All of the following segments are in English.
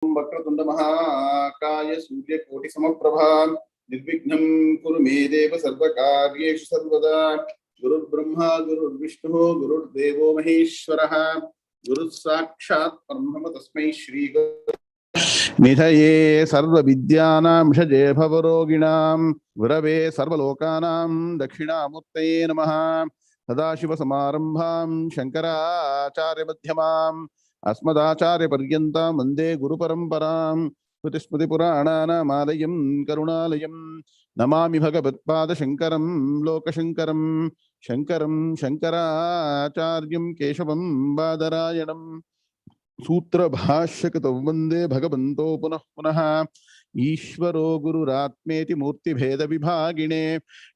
वक्रतुंड महाकाय सूर्यकोटिसमप्रभा निर्विघ्नं कुरु मे देव सर्वकार्येषु सर्वदा गुरुर्ब्रह्मा गुरुर्विष्णुः गुरुर्देवो महेश्वरः गुरुः साक्षात् परब्रह्म तस्मै श्री निधये सर्वविद्यानां षजे भवरोगिणां गुरवे सर्वलोकानां दक्षिणामूर्तये नमः। सदाशिवसमारम्भां शङ्कराचार्यमध्यमाम् अस्मदाचार्यपर्यन्तां वन्दे गुरुपरम्परां श्रुतिस्मृतिपुराणानामालयं करुणालयं नमामि भगवत्पादशङ्करं लोकशङ्करं शङ्करं शङ्कराचार्यं केशवं बादरायणं सूत्रभाष्यकृतौ वन्दे भगवन्तो पुनः पुनः। ईश्वरो गुरुरात्मेति मूर्तिभेदविभागिने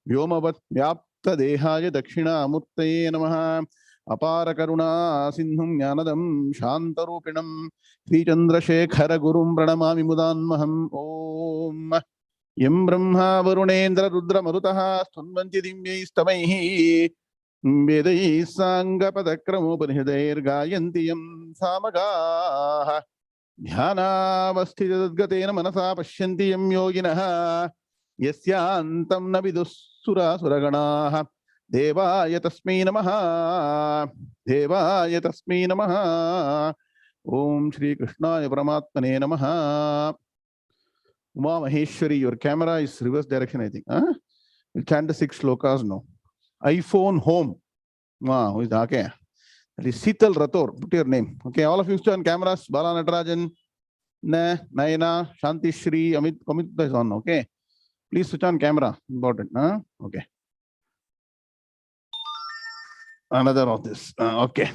व्योमवद्व्याप्तदेहाय दक्षिणामूर्तये नमः। अपार करुणा सिन्धुं ज्ञानदं शान्तरूपिणं श्रीचन्द्रशेखर गुरुं प्रणमामि मुदान्महम्। ॐ यं ब्रह्मा वरुणेन्द्र रुद्रमरुतः स्तुन्वन्ति दिव्यैस्तवैः वेदैः साङ्गपदक्रमोपनिषदैर्गायन्ति यं सामगाः ध्यानावस्थितद्गतेन मनसा पश्यन्ति यं योगिनः यस्यान्तं न विदुःसुरासुरगणाः देवाय तस्मै नमः देवाय तस्मै नमः। ओम श्री कृष्णाय परमात्मने नमः। Uma Maheshwari, your camera is reverse direction, I think. We'll chant the 6 slokas now. iPhone home. Wow, who is that? Okay. That is Sital Rathor. Put your name. Okay, all of you on cameras. Bala Natarajan, Nayana, Shanti Shri, Amit is on. Okay. Please switch on camera. Important. Okay. Another of this. Okay.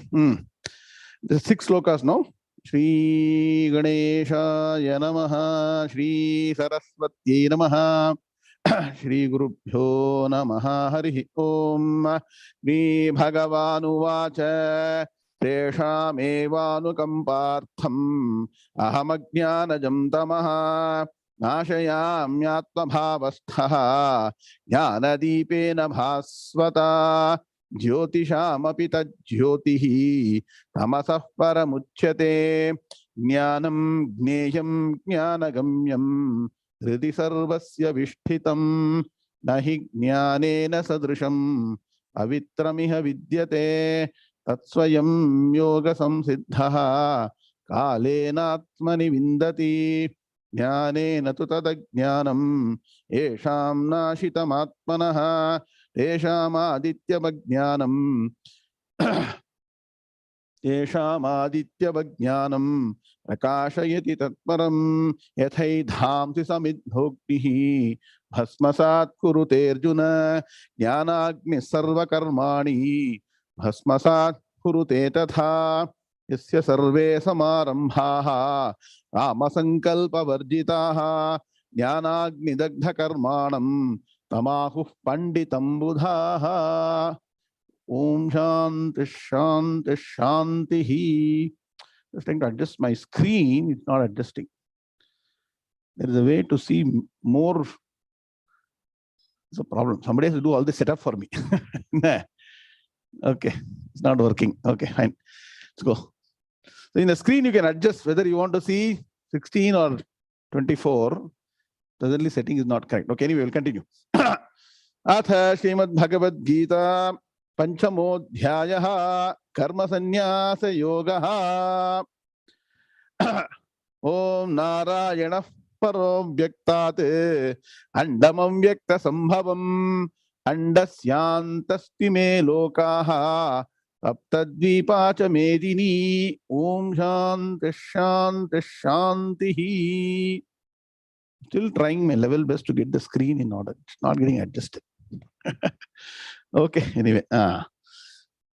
The 6 slokas now. Shri Ganeshaya Namaha, Shri Saraswati Namaha, Shri Gurubhyo Namaha, Harihi Om, Shri Bhagavan Uvacha, Teshamevanukampartham, Ahamajnanajam Tamaha, Nashayamyatma Bhavasthaha, Jnanadipena Bhasvata, ज्योतिषामपि तज्ज्योतिः तमसः परमुच्यते ज्ञानं ज्ञेयं ज्ञानगम्यं हृदि सर्वस्य विष्ठितं न हि ज्ञानेन सदृशम् अवित्रमिह विद्यते तत्स्वयं योगसंसिद्धः कालेनात्मनि विन्दति ज्ञानेन तु तदज्ञानं येषां नाशितमात्मनः तेषामादित्यवज्ञानं प्रकाशयति तत्परं यथैधांसि समिद्धोग्निः भस्मसात् कुरुते अर्जुन ज्ञानाग्निः सर्वकर्माणि भस्मसात् कुरुते तथा यस्य सर्वे समारम्भाः कामसङ्कल्पवर्जिताः ज्ञानाग्निदग्धकर्माणं तमाहुः पंडितं बुधाः। Om Shanti Shanti Shanti. Just trying to adjust my screen, it's not adjusting. There is a way to see more. It's a problem. Somebody has to do all this setup for me. Okay, it's not working. Okay, fine. Let's go. So in the screen, you can adjust whether you want to see 16 or 24. Presently, setting is not correct. Okay, anyway, we'll continue. Atha Srimad Bhagavad Gita Panchamodhyayah Karma Sannyasa Yogaha Om Narayana Paro Vyaktate Andamam Vyakta Sambhavam Andasyantasthi me lokaha Taptadvipacha medini. Om Shanti Shanti Shanti. Still trying my level best to get the screen in order. It's not getting adjusted. Okay, anyway. Now,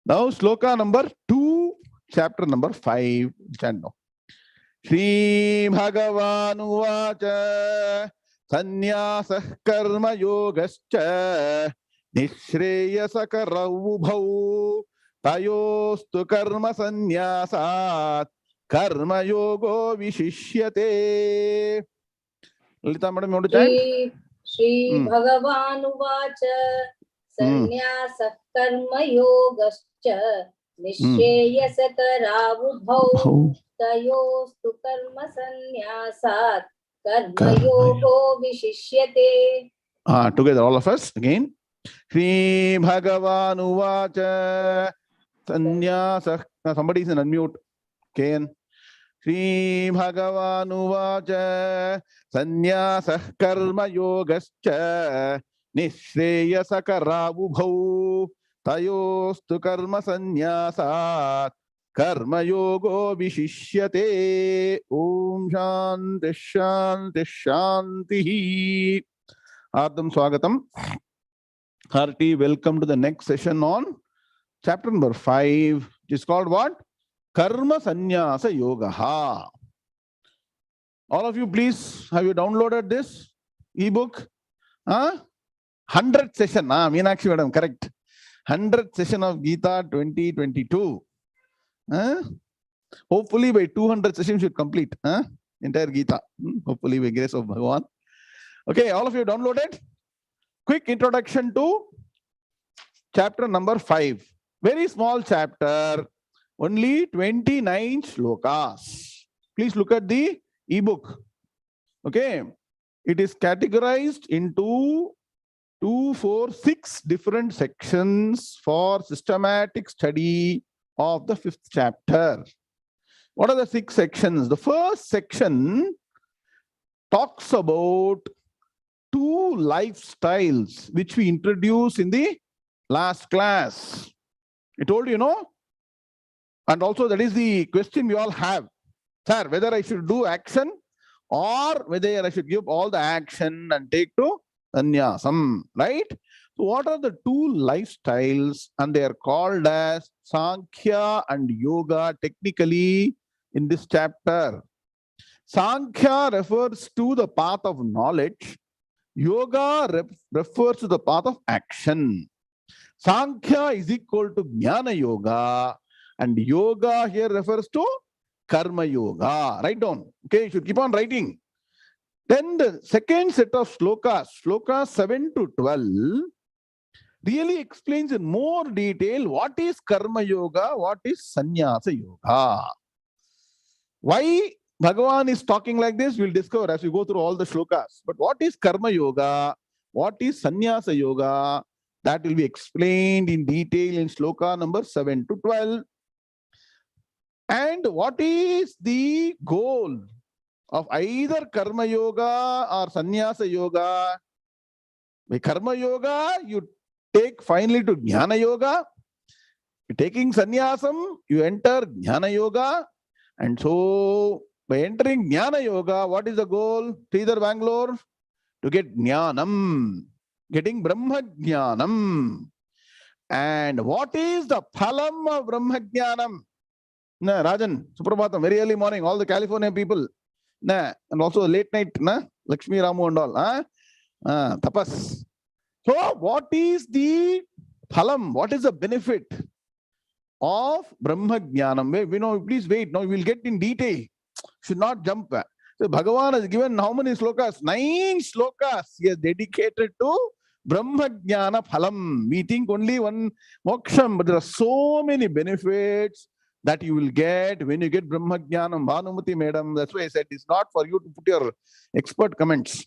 sloka number 2, chapter number 5. Chant now. Sri Bhagavan Uvacha Sannyasah Karma Yogascha Nishreyasa Karavubhau Tayostu Karma Sannyasat Karma Yogo Vishishyate. Lita madam, you want to chant? Shri Bhagavan Uvacha Sannyasa Karma Yogascha Nishreyasa Karavubhau तयोस्तु कर्म संन्यासात् कर्मयोगो विशिष्यते. Together, all of us again. Sri Bhagavan Uvacha Sannyasa. Somebody is in unmute. KN. Sri Bhagavan Uvacha Sannyasa Karma Yogascha Nishreyasa Karabhubhau Tayostu Karma Sannyasat Karma Yogo Vishishyate. Om Shanti Shanti Shanti. Ardham Swagatam. Hearty welcome to the next session on chapter number 5, which is called what? Karma Sannyasa Yogaha. All of you, please, have you downloaded this ebook? 100th session. Meenakshi madam, correct. 100th session of Gita 2022. Hopefully by 200 sessions should complete entire Gita. Hopefully by grace of Bhagavan. Okay, all of you downloaded? Quick introduction to chapter number 5. Very small chapter, only 29 shlokas. Please look at the ebook. Okay, it is categorized into 2, 4, 6 different sections for systematic study of the 5th chapter. What are the 6 sections? The first section talks about 2 lifestyles which we introduced in the last class. I told you, no? And also that is the question we all have. Sir, whether I should do action or whether I should give all the action and take to sannyasam, right? So what are the 2 lifestyles? And they are called as Sankhya and Yoga technically in this chapter. Sankhya refers to the path of knowledge. Yoga refers to the path of action. Sankhya is equal to Jnana Yoga, and Yoga here refers to Karma Yoga. Write down. Okay, you should keep on writing. Then the second set of slokas, slokas 7 to 12, really explains in more detail what is Karma Yoga, what is Sannyasa Yoga. Why Bhagavan is talking like this, we'll discover as we go through all the shlokas. But what is Karma Yoga? What is Sannyasa Yoga? That will be explained in detail in shloka number 7 to 12. And what is the goal of either Karma Yoga or Sannyasa Yoga? By Karma Yoga, you take finally to Jnana Yoga. Taking Sannyasam, you enter Jnana Yoga. And so, by entering Jnana Yoga, what is the goal? Sridhar Bangalore? To get Jnanam, getting Brahma Jnanam. And what is the phalam of Brahma Jnanam? Rajan, Suprabhatam, very early morning, all the California people. And also late night, Lakshmi Ramu and all. Tapas. So, what is the phalam? What is the benefit of Brahma Jnanam? We know, please wait. Now we will get in detail. Should not jump. So Bhagavan has given how many slokas? 9 slokas he has dedicated to Brahma Jnana Phalam. We think only one moksham, but there are so many benefits that you will get when you get Brahma Jnanam. Bhanumati madam, that's why I said it's not for you to put your expert comments.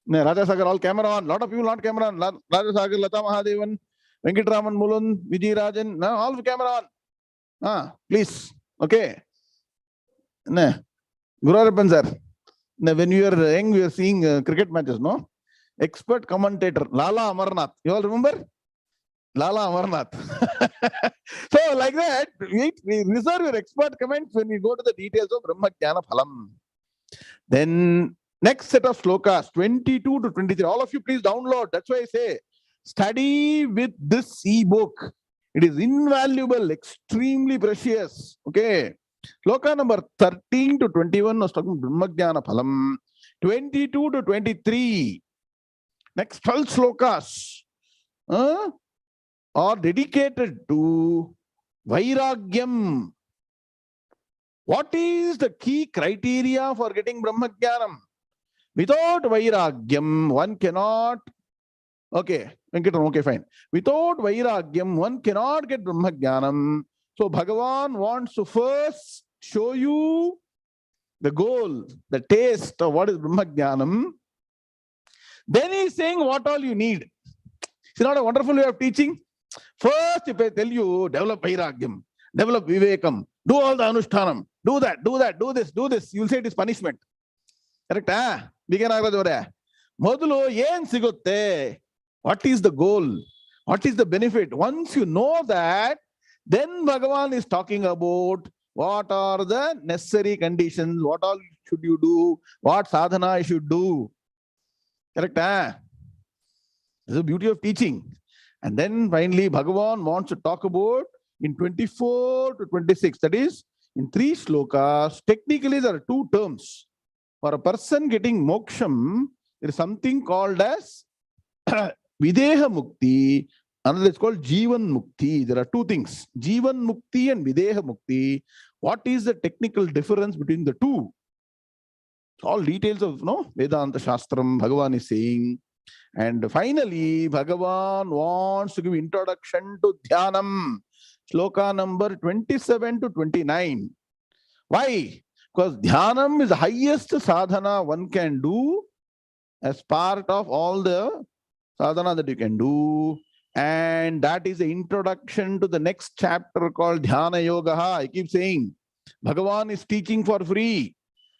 Raja Sagar, all camera on. Lot of people not camera on. Raja Sagar, Lata Mahadevan, Venkatraman Mulun, Vijay Rajan, all the camera on. Please. Okay. Gurarapan sir. When we were young, we were seeing cricket matches, no? Expert commentator, Lala Amarnath. You all remember? Lala Amarnath. So, like that, we reserve your expert comments when we go to the details of Brahma Jnana Phalam. Then, next set of slokas, 22 to 23. All of you, please download. That's why I say, study with this e-book. It is invaluable, extremely precious. Okay. Sloka number 13 to 21 was talking Brahma Jnana Phalam. 22 to 23. Next 12 slokas are dedicated to Vairagyam. What is the key criteria for getting Brahma Jnanam? Without Vairagyam, one cannot. Okay, Venkatam, okay, fine. Without Vairagyam, one cannot get Brahma Jnanam. So Bhagavan wants to first show you the goal, the taste of what is Brahmajnanam. Then he's saying what all you need. It's not a wonderful way of teaching. First, if I tell you, develop Vairagyam, develop Vivekam, do all the Anushtanam, do that, do this, you'll say it is punishment. Correct? Modulu yen sigutte. What is the goal? What is the benefit? Once you know that, then Bhagavan is talking about what are the necessary conditions, what all should you do, what sadhana you should do. Correct? This is the beauty of teaching. And then finally, Bhagavan wants to talk about in 24 to 26, that is in 3 slokas. Technically, there are 2 terms. For a person getting moksham, there is something called as Videha Mukti. Another is called Jivan Mukti. There are 2 things, Jivan Mukti and Videha Mukti. What is the technical difference between the 2? All details of Vedanta Shastram, Bhagavan is saying. And finally, Bhagavan wants to give introduction to Dhyanam. Shloka number 27 to 29. Why? Because Dhyanam is the highest sadhana one can do as part of all the sadhana that you can do. And that is the introduction to the next chapter called Dhyana Yoga. I keep saying, Bhagavan is teaching for free.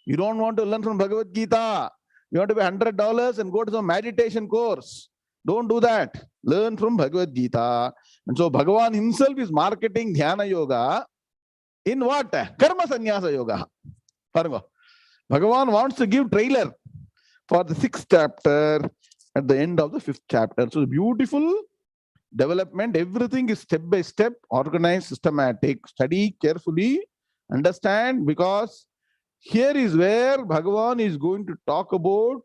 You don't want to learn from Bhagavad Gita. You want to pay $100 and go to some meditation course. Don't do that. Learn from Bhagavad Gita. And so Bhagavan himself is marketing Dhyana Yoga in what? Karma Sannyasa Yoga. Bhagavan wants to give trailer for the 6th chapter at the end of the 5th chapter. So beautiful development. Everything is step by step, organized, systematic. Study carefully, understand, because here is where Bhagavan is going to talk about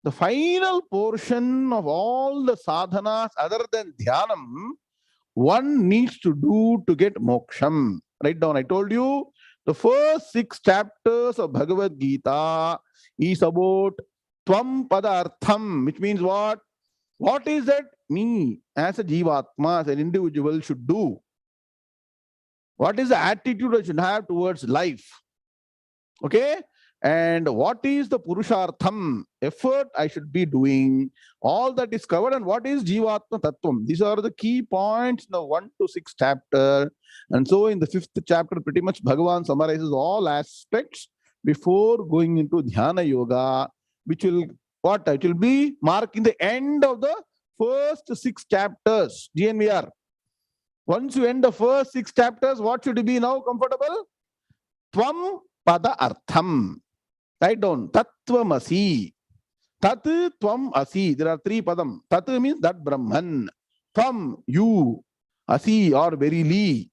the final portion of all the sadhanas other than Dhyanam one needs to do to get moksham. Write down, I told you, the first 6 chapters of Bhagavad Gita is about Tvam Padartham, which means what? What is that me as a Jivatma, as an individual should do? What is the attitude I should have towards life? Okay? And what is the Purushartham, effort I should be doing? All that is covered. And what is Jivatma Tattvam? These are the key points in the 1 to 6 chapter. And so in the 5th chapter, pretty much Bhagavan summarizes all aspects before going into Dhyana Yoga, which will what? It will be marking the end of the first 6 chapters. GNVR. Once you end the first 6 chapters, what should you be now comfortable? Tvam Pada Artham. Write down. Tattvamasi. Tat Tvam Asi. There are 3 padam. Tat means that Brahman. Tvam, you. Asi, or verily.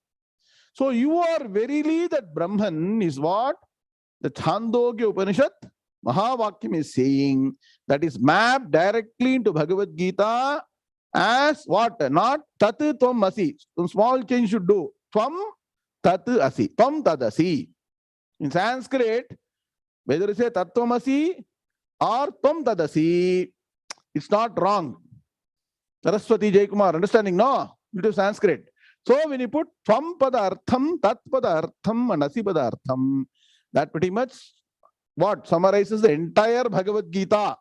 So you are verily that Brahman is what? The Chandogya Upanishad, Mahavakyam is saying, that is mapped directly into Bhagavad Gita as what? Not Tat Tvam Asi. Some small change should do. Tvam Tat Asi. Tvam Tad Asi. In Sanskrit, whether you say Tattvamasi or Tvam Tadasi, it's not wrong. Saraswati Jaikumar, understanding? No? It is Sanskrit. So when you put Tvam Padartham, Tat Padartham, and Asi Padartham, that pretty much what? Summarizes the entire Bhagavad Gita.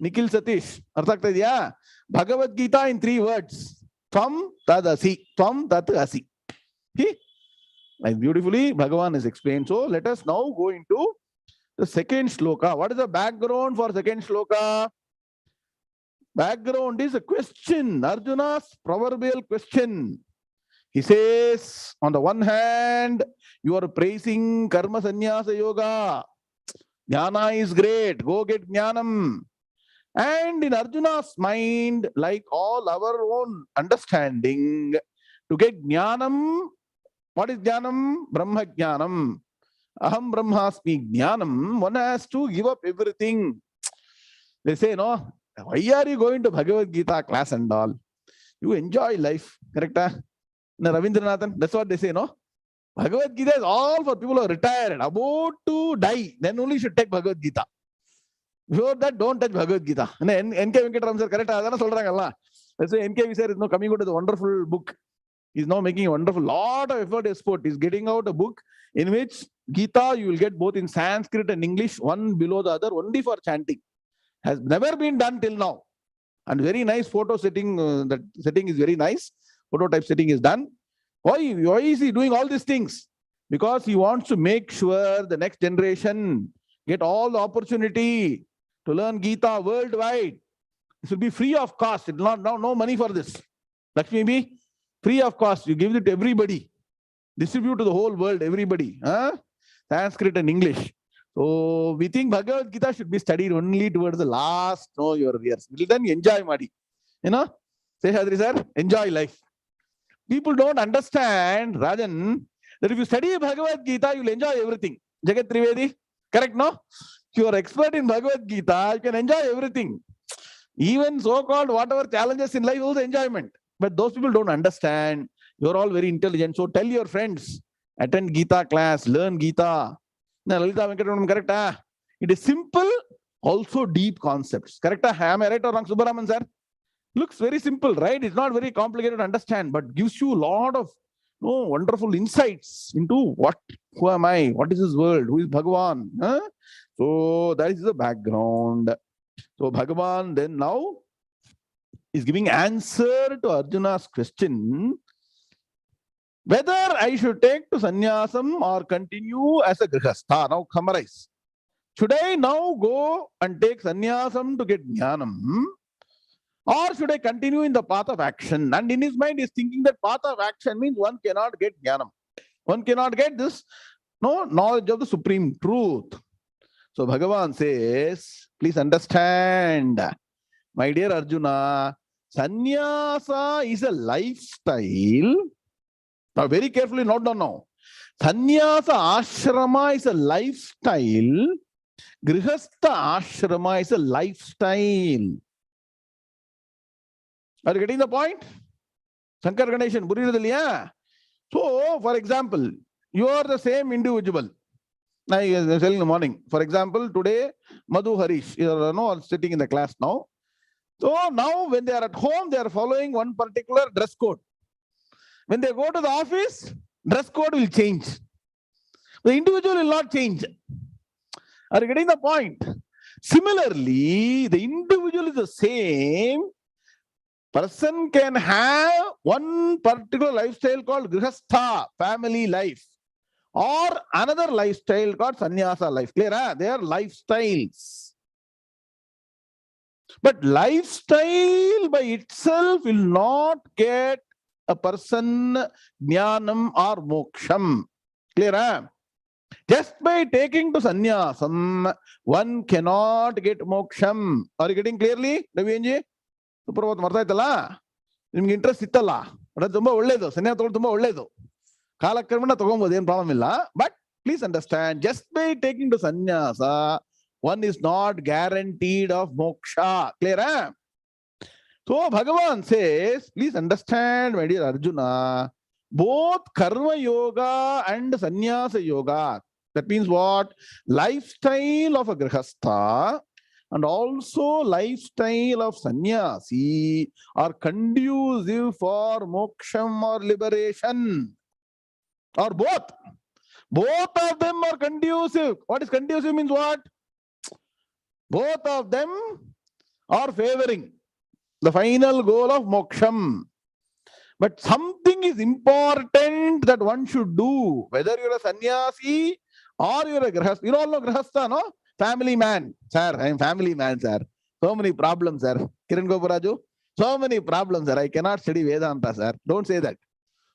Nikhil Satish, Arthakta, Bhagavad Gita in 3 words. Tvam Tadasi. Tvam Tat Asi. Like beautifully, Bhagavan has explained. So let us now go into the 2nd shloka. What is the background for 2nd shloka? Background is a question, Arjuna's proverbial question. He says, on the one hand, you are praising Karma Sannyasa Yoga. Jnana is great. Go get Jnanam. And in Arjuna's mind, like all our own understanding, to get Jnanam, what is Jnanam? Brahma Jnanam. Aham Brahmasmi Jnanam. One has to give up everything. They say, no, why are you going to Bhagavad Gita class and all? You enjoy life. Correct? No, Ravindranathan, that's what they say, no? Bhagavad Gita is all for people who are retired, about to die. Then only you should take Bhagavad Gita. Before that, don't touch Bhagavad Gita. NK Venkatram sir, correct? That's why NK sir is now coming out with a wonderful book. He's now making a wonderful lot of effort, he's getting out a book in which Gita you will get both in Sanskrit and English, one below the other, only for chanting. Has never been done till now. And very nice photo setting. That setting is very nice. Photo type setting is done. Why is he doing all these things? Because he wants to make sure the next generation get all the opportunity to learn Gita worldwide. It will be free of cost. It will not no money for this. Lakshmi be free of cost. You give it to everybody. Distribute to the whole world, everybody. Sanskrit and English. So we think Bhagavad Gita should be studied only towards the last your years. Then you enjoy Madi. Say Shadri sir, enjoy life. People don't understand, Rajan, that if you study Bhagavad Gita, you'll enjoy everything. Jagat Trivedi, correct, no? If you are expert in Bhagavad Gita, you can enjoy everything. Even so-called whatever challenges in life, also enjoyment. But those people don't understand. You're all very intelligent. So tell your friends, attend Gita class, learn Gita. Correct? It is simple, also deep concepts. Correct? Am I right or wrong, Subbaraman sir? Looks very simple, right? It's not very complicated to understand, but gives you a lot of wonderful insights into who am I? What is this world? Who is Bhagavan? So that is the background. So Bhagavan then now is giving answer to Arjuna's question whether I should take to sannyasam or continue as a grihastha. Now summarize. Should I now go and take sannyasam to get jnanam, or should I continue in the path of action? And in his mind, he is thinking that path of action means one cannot get jnanam. One cannot get this knowledge of the supreme truth. So Bhagavan says, please understand, my dear Arjuna, sannyasa is a lifestyle. Now very carefully note down now. Sannyasa ashrama is a lifestyle. Grihastha ashrama is a lifestyle. Are you getting the point? Shankar Ganeshan, Buridaliya. So, for example, you are the same individual. I was telling in the morning. For example, today, Madhu Harish, are sitting in the class now. So now when they are at home, they are following one particular dress code. When they go to the office, dress code will change. The individual will not change. Are you getting the point? Similarly, the individual is the same. Person can have one particular lifestyle called grihastha, family life, or another lifestyle called sannyasa life. Clear? They are lifestyles. But lifestyle by itself will not get a person jnanam or moksham. Clear? Just by taking to sannyasam, one cannot get moksham. Are you getting clearly, Raviji? Suprabhat martha itala? Nimge interest ittalla. Adu tumba olledu. Sannyasa togollu tumba olledu. Kalakrmana togombodu ಏನು problem illa. But please understand, just by taking to sannyasa, one is not guaranteed of moksha. Clear? So Bhagavan says, please understand, my dear Arjuna, both karma yoga and sannyasa yoga. That means what? Lifestyle of a grihastha and also lifestyle of sannyasi are conducive for moksham or liberation. Or both. Both of them are conducive. What is conducive means what? Both of them are favoring the final goal of moksham. But something is important that one should do, whether you're a sannyasi or you're a grihastha. You all know grihastha, no? Family man. Sir, I am family man, sir. So many problems, sir. Kiran Gopuraju, so many problems, sir. I cannot study Vedanta, sir. Don't say that.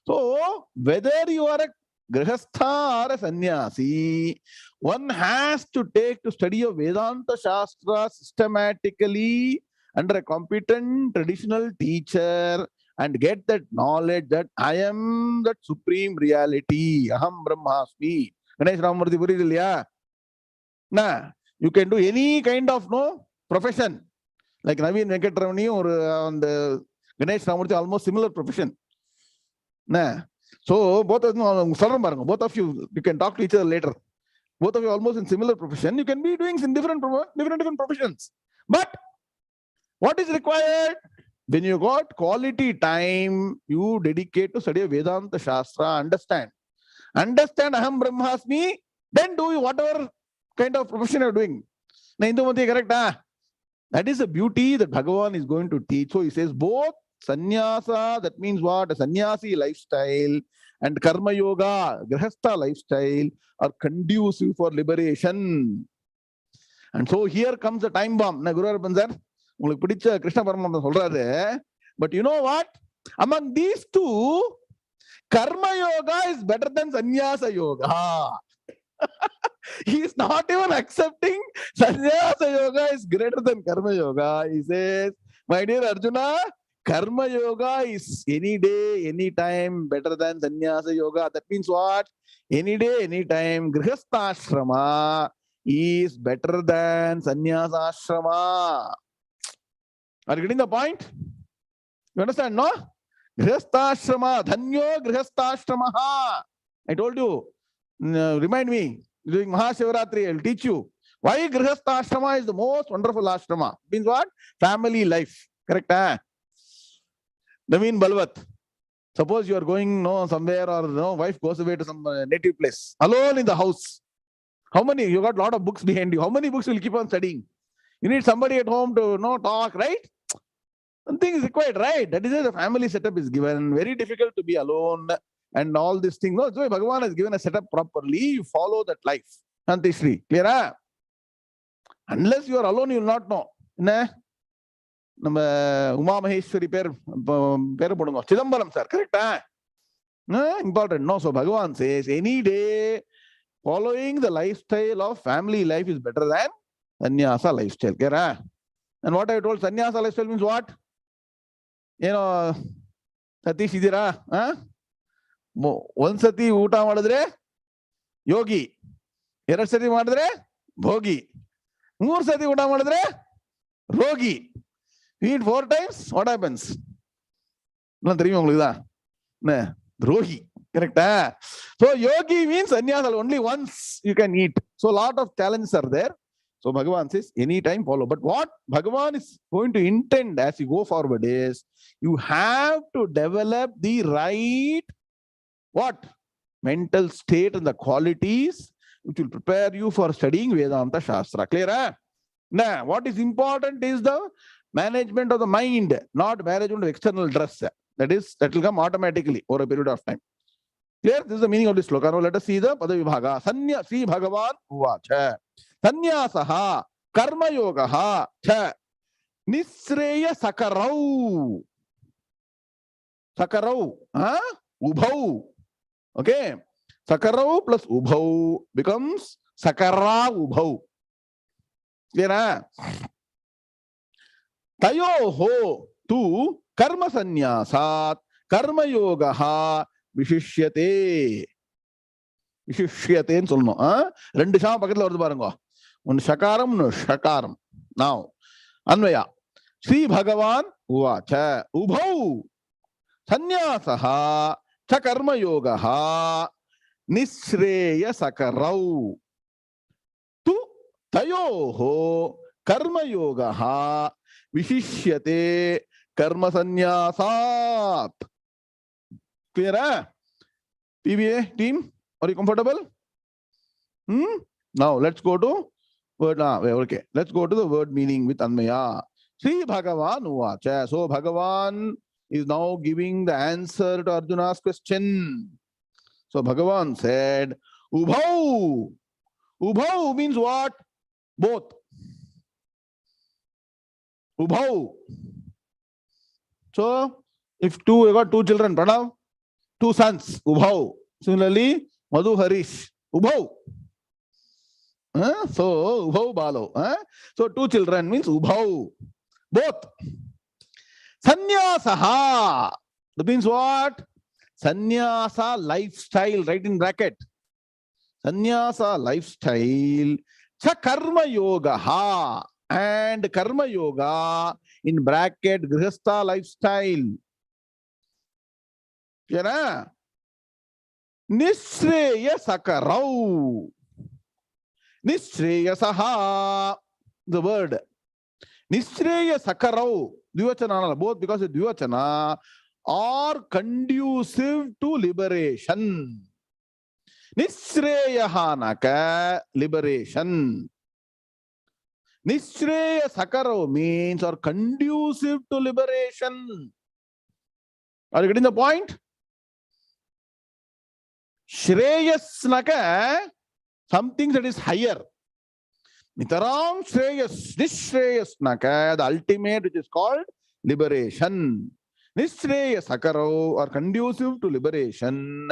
So, whether you are a grihastha or a sannyasi, one has to take to study of Vedanta Shastra systematically under a competent traditional teacher and get that knowledge that I am that supreme reality. Aham Brahmasmi. Ganesh Ramamurthy Puridilya. Nah, you can do any kind of profession. Like Naveen Venkatramani or the Ganesh Ramamurthy, almost similar profession. Nah. So both of you can talk to each other later. Both of you almost in similar profession. You can be doing in different professions. But what is required? When you got quality time, you dedicate to study Vedanta Shastra. Understand Aham Brahmasmi. Then do whatever kind of profession you're doing. Na Hindumati, correct? That is the beauty that Bhagavan is going to teach. So he says both sannyasa, that means what? A sannyasi lifestyle, and karma yoga, grihastha lifestyle, are conducive for liberation. And so here comes the time bomb. Na Guru Arpanzar, உங்களுக்கு பிடிச்ச கிருஷ்ண பரமாத்மா சொல்றாரு. But you know what? Among these two, karma yoga is better than sannyasa yoga. He is not even accepting sannyasa yoga is greater than karma yoga. He says, my dear Arjuna, karma yoga is any day, any time better than sannyasa yoga. That means what? Any day, any time, grihastha is better than sannyasa ashrama. Are you getting the point? You understand, no? Grihastha dhanyo grihastha. I told you, remind me, during Mahashivaratri, I'll teach you why grihastha is the most wonderful ashrama. Means what? Family life. Correct? Naveen Balwat. Suppose you are going somewhere, or wife goes away to some native place, alone in the house. How many? You got a lot of books behind you. How many books will you keep on studying? You need somebody at home to talk, right? Something is required, right? That is why the family setup is given. Very difficult to be alone and all these things. No, so Bhagavan has given a setup properly. You follow that life. Shanti Shri. Clear? Unless you are alone, you will not know. நம்ம உமா மகேஸ்வரி பேர் போடுங்க, Chidambaram sir, கரெக்டா? Important. No, so Bhagavan says any day following the lifestyle of family life is better than sannyasa lifestyle. Clear? And what I told, sannyasa lifestyle means what? Satish idira? One sati uta madidre yogi, ಎರಡು ಸತಿ ಮಾಡಿದ್ರೆ ಭೋಗಿ, 3 ಸತಿ ಊಟ ಮಾಡಿದ್ರೆ ರೋಗಿ. Eat 4 times, what happens? தெரியுமா உங்களுக்கு தான்? ரோகி. Correct? So yogi means sannyasa, only once you can eat. So a lot of challenges are there. So Bhagavan says anytime follow. But what Bhagavan is going to intend as you go forward is you have to develop the right what? Mental state and the qualities which will prepare you for studying Vedanta Shastra. Clear? Now, what is important is the management of the mind, not management of external dress. That will come automatically over a period of time. Clear? This is the meaning of this sloka. Now let us see the Padavibhaga. Sri Bhagavan Uvacha. Sanyasaha karma yogaha cha nisreya sakarau. Sakarau, ubhau. Okay, sakarau plus ubhau becomes sakara ubhau. Clear? Tayoho tu karma sanyasat karma yogaha vishishyate. Vishishyate சொல்லணும். ரெண்டு ஷா பக்கத்துல வருது பாருங்க. ஒன்னு ஷகாரம், ஒன்னு ஷகாரம். Now अन्वया Sri Bhagavan Uvacha Ubhau Sanyasaha cha karma yogaha nisreya sakarau tu tayoho karma yogaha vishishyate karma sanyasat. Clear? PBA team, are you comfortable? Now let's go to word. Okay, let's go to the word meaning with Anmaya. Sri Bhagavan Uvacha. So Bhagavan is now giving the answer to Arjuna's question. So Bhagavan said, Ubhau. Ubhau means what? Both. Ubhau. So if you got 2 children, Pranav, 2 sons, Ubhau. Similarly, Madhu Harish, Ubhau. So Ubhau Balo. So 2 children means Ubhau. Both. Sanyasaha. That means what? Sannyasa lifestyle, right in bracket. Sannyasa lifestyle. Cha karma yogaha. And karma yoga in bracket grihastha lifestyle. Clear? Nisreya sakarau. Nisreyasaha. The word. Nisreya sakarau. Dvivachana, both because of Dvivachana are conducive to liberation. Nisreyahanaka, liberation. Nisreya sakaro means or conducive to liberation. Are you getting the point? Shreyasnaka, something that is higher. Nitaram Shreyas, Nishreyasnaka, the ultimate which is called liberation. Nisreya sakaro or conducive to liberation.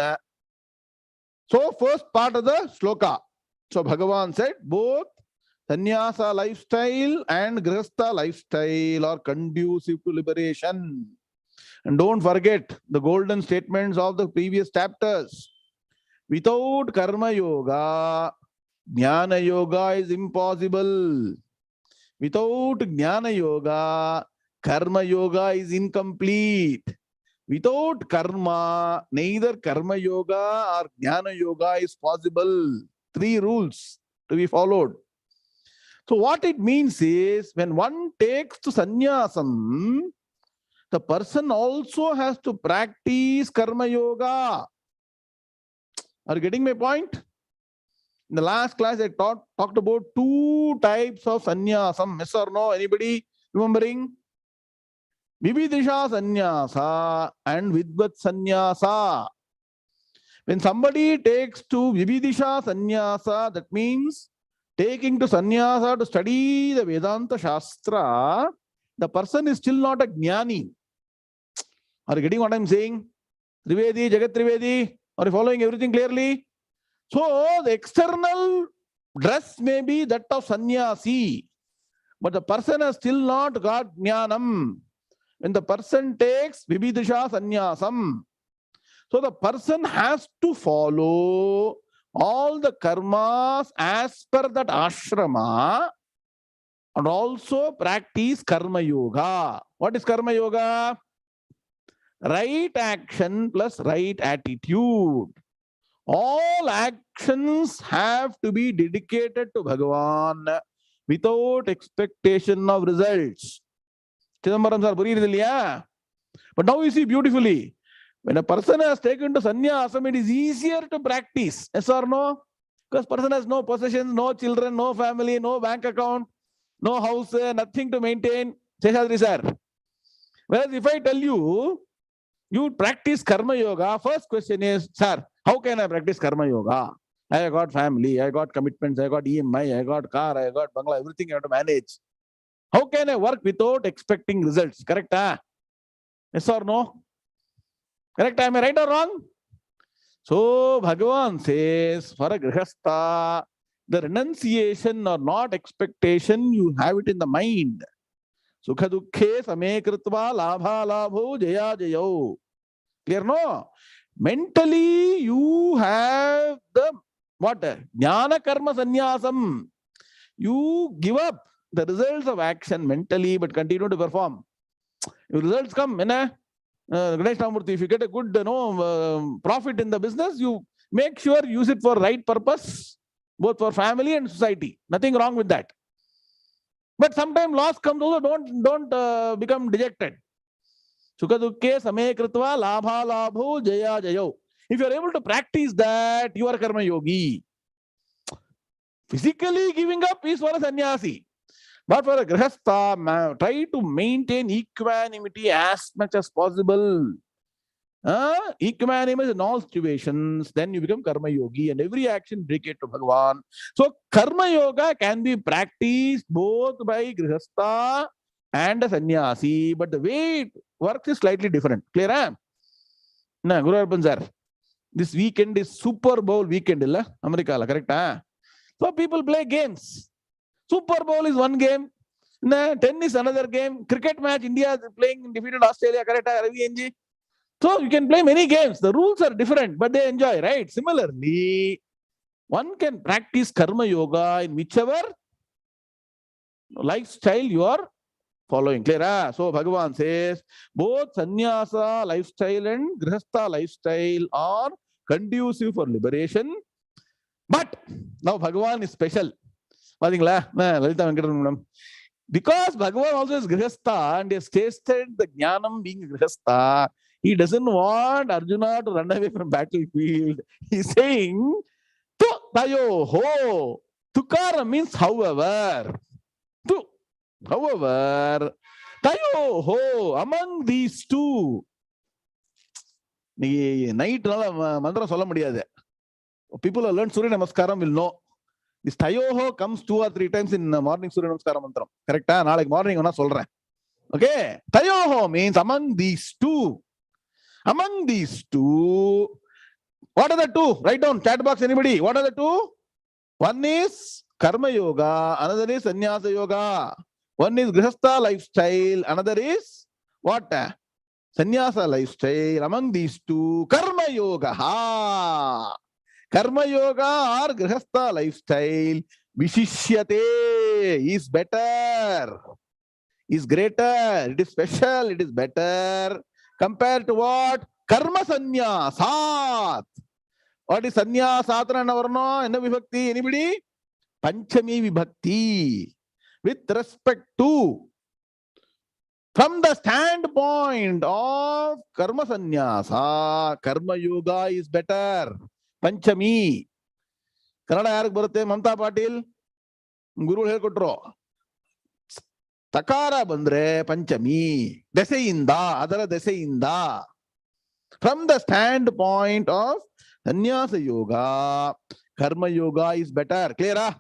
So first part of the sloka. So Bhagavan said both sannyasa lifestyle and grihastha lifestyle are conducive to liberation. And don't forget the golden statements of the previous chapters. Without karma yoga, jnana yoga is impossible. Without jnana yoga, karma yoga is incomplete. Without karma, neither karma yoga or jnana yoga is possible. 3 rules to be followed. So what it means is, when one takes to sannyasam, the person also has to practice karma yoga. Are you getting my point? In the last class, I talked about 2 types of sannyasam. Yes or no? Anybody remembering? Vividisha sannyasa and vidvat sannyasa. When somebody takes to vividisha sannyasa, that means taking to sannyasa to study the Vedanta Shastra, the person is still not a jnani. Are you getting what I'm saying? Trivedi, Jagat Trivedi, are you following everything clearly? So the external dress may be that of sannyasi, but the person has still not got jnanam. When the person takes vividisha sannyasam, so the person has to follow all the karmas as per that ashrama and also practice karma yoga. What is karma yoga? Right action plus right attitude. All actions have to be dedicated to Bhagavan without expectation of results. Chidambaram sir, but now you see beautifully, when a person has taken to sannyasam, it is easier to practice. Yes or no? Because person has no possessions, no children, no family, no bank account, no house, nothing to maintain. Seshadri sir. Whereas if I tell you, you practice karma yoga, first question is, sir, how can I practice karma yoga? I got family, I got commitments, I got EMI, I got car, I got bangla, everything I have to manage. How can I work without expecting results? Correct? Yes or no? Correct? Am I right or wrong? So Bhagavan says, for a grihastha, the renunciation or not expectation, you have it in the mind. Sukha dukkhe same kritva labha labho jaya jayo. Clear, no? Mentally, you have the what? Jnana karma sannyasam. You give up the results of action mentally, but continue to perform. If results come, Ganesh Namurthy, if you get a good profit in the business, you make sure use it for right purpose, both for family and society. Nothing wrong with that. But sometimes loss comes also, don't become dejected. Sukha dukkhe same kritva labha labho jaya jayo. If you are able to practice that, you are karma yogi. Physically giving up is for a sannyasi. But for a grihastha, try to maintain equanimity as much as possible. Equanimous in all situations, then you become karma yogi, and every action dedicate to Bhagavan. So karma yoga can be practiced both by grihastha and a sannyasi, but the way it works is slightly different. Clear? Guru Arpan sir, this weekend is Super Bowl weekend, America, correct? So people play games. Super Bowl is one game. Tennis another game. Cricket match, India is playing, defeated Australia, correct? 𝐕𝐚𝐲. So you can play many games. The rules are different, but they enjoy, right? Similarly, one can practice karma yoga in whichever lifestyle you are following. Clear? So Bhagavan says, both sannyasa lifestyle and grihastha lifestyle are conducive for liberation. But now Bhagavan is special. Because Bhagavan also is grihastha and has tasted the jnanam being grihastha, he doesn't want Arjuna to run away from battlefield. He's saying, tayoho. Tukara means however. However, tayoho, among these two. Night mantra solla mudiyadhu. People who learn Surya Namaskaram will know. This tayoho comes 2 or 3 times in morning Surya Namaskaram mantram. Correct? Naalik morning ona solren. Okay. Tayoho means among these two. Among these two. What are the two? Write down, chat box, anybody. What are the two? One is Karma Yoga, another is Sannyasa Yoga. One is Grihastha lifestyle, another is what? Sannyasa lifestyle. Among these two, Karma Yoga. Karma Yoga or Grihastha lifestyle, Vishishyate is better, is greater, it is special, it is better compared to what? Karma Sannyasat. What is Sannyasat and Avarno? In the Vibhakti, anybody? Panchami Vibhakti. With respect to, from the standpoint of Karma Sannyasa, Karma Yoga is better. Panchami. Kannada yarak barutte? Mamta Patil? Guru helkotro. Takara bandre Panchami. Deseyinda, adara deseyinda. From the standpoint of Sannyasa Yoga, Karma Yoga is better. Clear?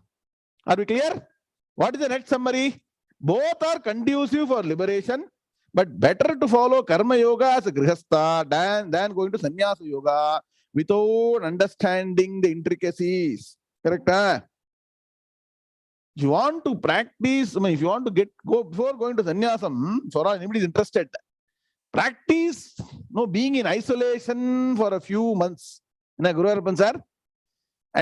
Are we clear? What is the next summary? Both are conducive for liberation, but better to follow Karma Yoga as a Grihastha than going to Sannyasa Yoga without understanding the intricacies. Correct? If you want to practice, if you want to go before going to Sannyasam, so anybody is interested, practice being in isolation for a few months. And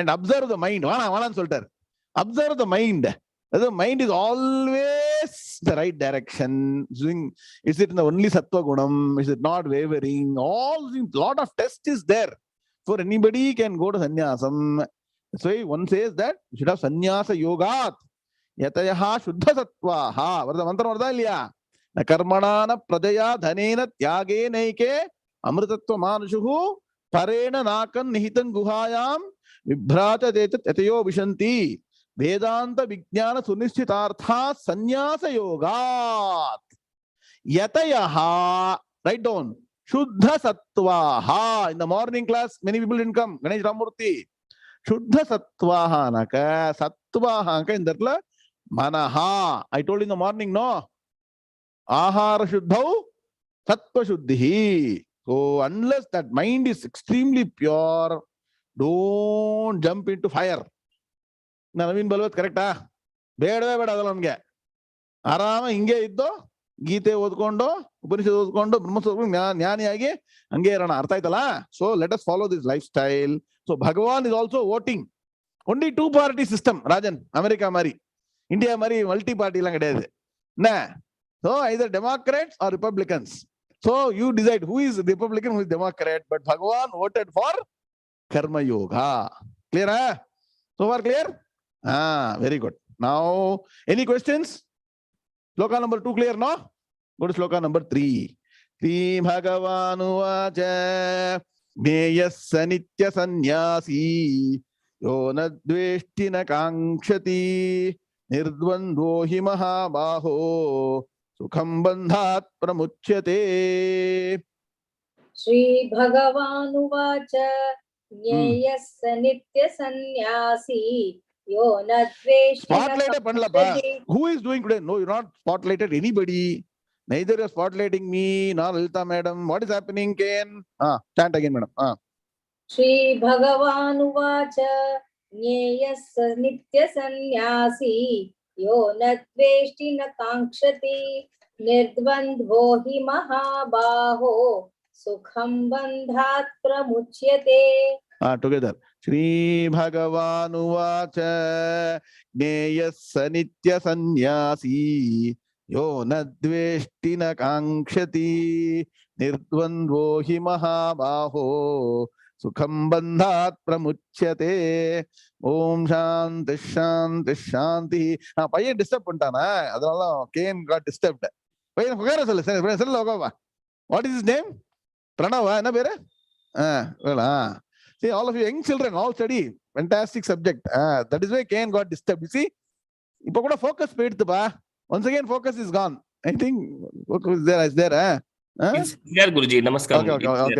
observe the mind. Observe the mind. The mind is always the right direction. Is it in the only Sattva Gunam? Is it not wavering? All things, lot of test is there. For anybody can go to Sannyasam. So one says that you should have Sannyasa Yogat. Yatayaha Shuddha Sattvaha. What is the mantra? What is the na karmanana pradaya dhanena tyage naike amritatva manushuhu parena nakan nihitan guhayam vibhrata detat etayo vishanti. Vedanta Vijnana Sunischitartha Sannyasa Yogat. Yatayaha. Write down. Shuddha Sattvaha. In the morning class, many people didn't come. Ganesh Ramurthy. Shuddha Sattvaha naka. Sattvaha naka in that Manaha. I told in the morning, no. Ahara Shuddhau Sattva Shuddhihi. So unless that mind is extremely pure, don't jump into fire. Naveen Balwat, correct? Bedave bedadala namge. Arama hinge iddo, Gite odkondo, Upanishad odkondo, Brahma Jnaniyagi, hange irana. Artha aitala? So let us follow this lifestyle. So Bhagavan is also voting. Only two-party system, Rajan, America Mari. India Mari, multi-party lang kedayadu. Nah. So either Democrats or Republicans. So you decide who is Republican, who is Democrat. But Bhagavan voted for Karma Yoga. Clear? So far clear? Very good. Now, any questions? Sloka number 2 clear, no? Go to sloka number 3. Sri Bhagavanu vacha gneyassa nitya sannyasi yo nadveshti na kankshati nirdvandvo hi mahabaho sukham bandhat pramuchyate. Sri Bhagavanu vacha gneyassa nitya sannyasi. Spotlight panlapa. Who is doing today? No, you're not spotlighted anybody. Neither you're spotlighting me nor Lalita madam. What is happening, Ken? Chant again, madam. Sri Bhagavanu vacha gneyassa nitya sannyasi yo nadveshti na kankshati nirdvandho hi mahabaho sukham bandhat pramuchyate. Together. Sri Bhagavanu vacha gneyassa nitya sannyasi yo nadveshti na kankshati nirdvandvo hi mahabaho sukham bandhat pramuchyate. Om Shanti Shanti Shanti. Paiyan disturb pantana. Adala Ken got disturbed. Paiyan fogara solla. What is his name? Pranava, na bere? Well, see, all of you young children, all study. fantastic subject. That is why Ken got disturbed. You see, ipo kuda focus poiduthupa. Once again, focus is gone. I think focus is there. It's there, Guruji. Namaskar.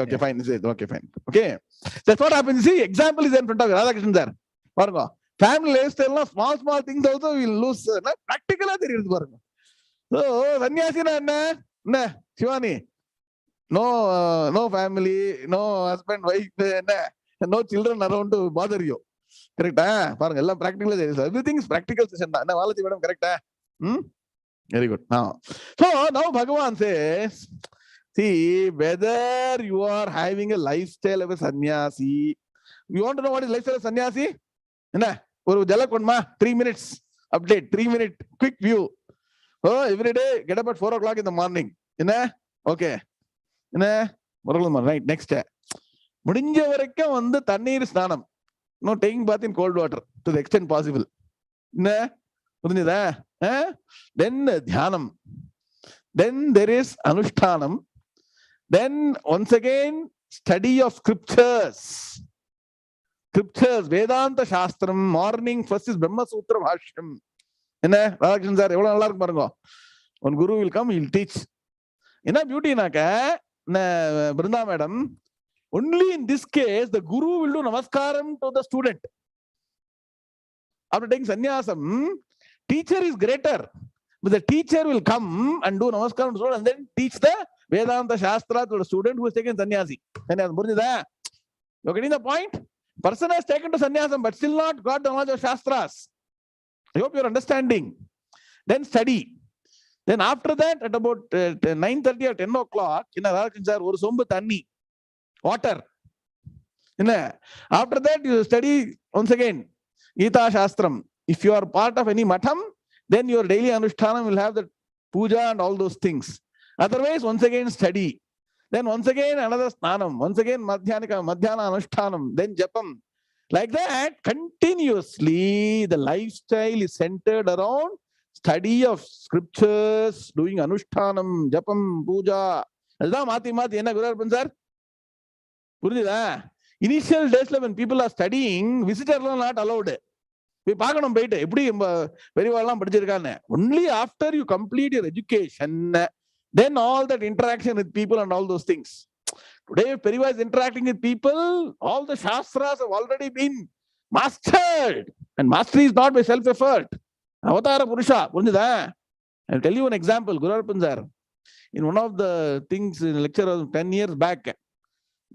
Okay, fine. Okay, fine. Okay. That's what happens. See, example is in front of you. Radhakrishnan sir. Paranga. Family lifestyle, small things also will lose. Practical. So, sannyasi na Shivani. No family, no husband, wife, no children around to bother you. Correct? Paranga. Practical. Everything is practical session. Correct? Very good. Now Bhagavan says, see, whether you are having a lifestyle of a sannyasi, you want to know what is lifestyle of sannyasi? 3 minutes update, 3 minute quick view. Every day, get up at 4 o'clock in the morning. Okay. Right, next. Mudinja varakka vandu tannir snanam. No taking bath in cold water to the extent possible. Then dhyanam. Then there is anushtanam. Then once again, study of scriptures. Scriptures, Vedanta Shastram, morning, first is Brahma Sutra Bhashyam. Radhakrishnan sir, evlo nalla irukku parunga. One guru will come, he will teach. Beauty naka, Brinda madam, only in this case, the guru will do namaskaram to the student. After taking sannyasam, teacher is greater. But the teacher will come and do namaskaram to the student and then teach the Vedanta Shastra to the student who has taken sannyasi. You're getting the point? Person has taken to sannyasam but still not got the knowledge of Shastras. I hope you're understanding. Then study. Then after that, at about 9:30 or 10 o'clock, one sombu thanni, water. After that, you study once again Gita Shastram. If you are part of any matham, then your daily anushtanam will have the puja and all those things. Otherwise, once again study. Then once again another snanam. Once again madhyana anushtanam. Then japam. Like that, continuously, the lifestyle is centered around study of scriptures, doing anushtanam, japam, puja. Initial days when people are studying, visitors are not allowed. Only after you complete your education, then all that interaction with people and all those things. Today, if Periva is interacting with people, all the Shastras have already been mastered. And mastery is not by self-effort. Avatara Purusha. I'll tell you an example. Guru Arpanjar, in one of the things in a lecture of 10 years back,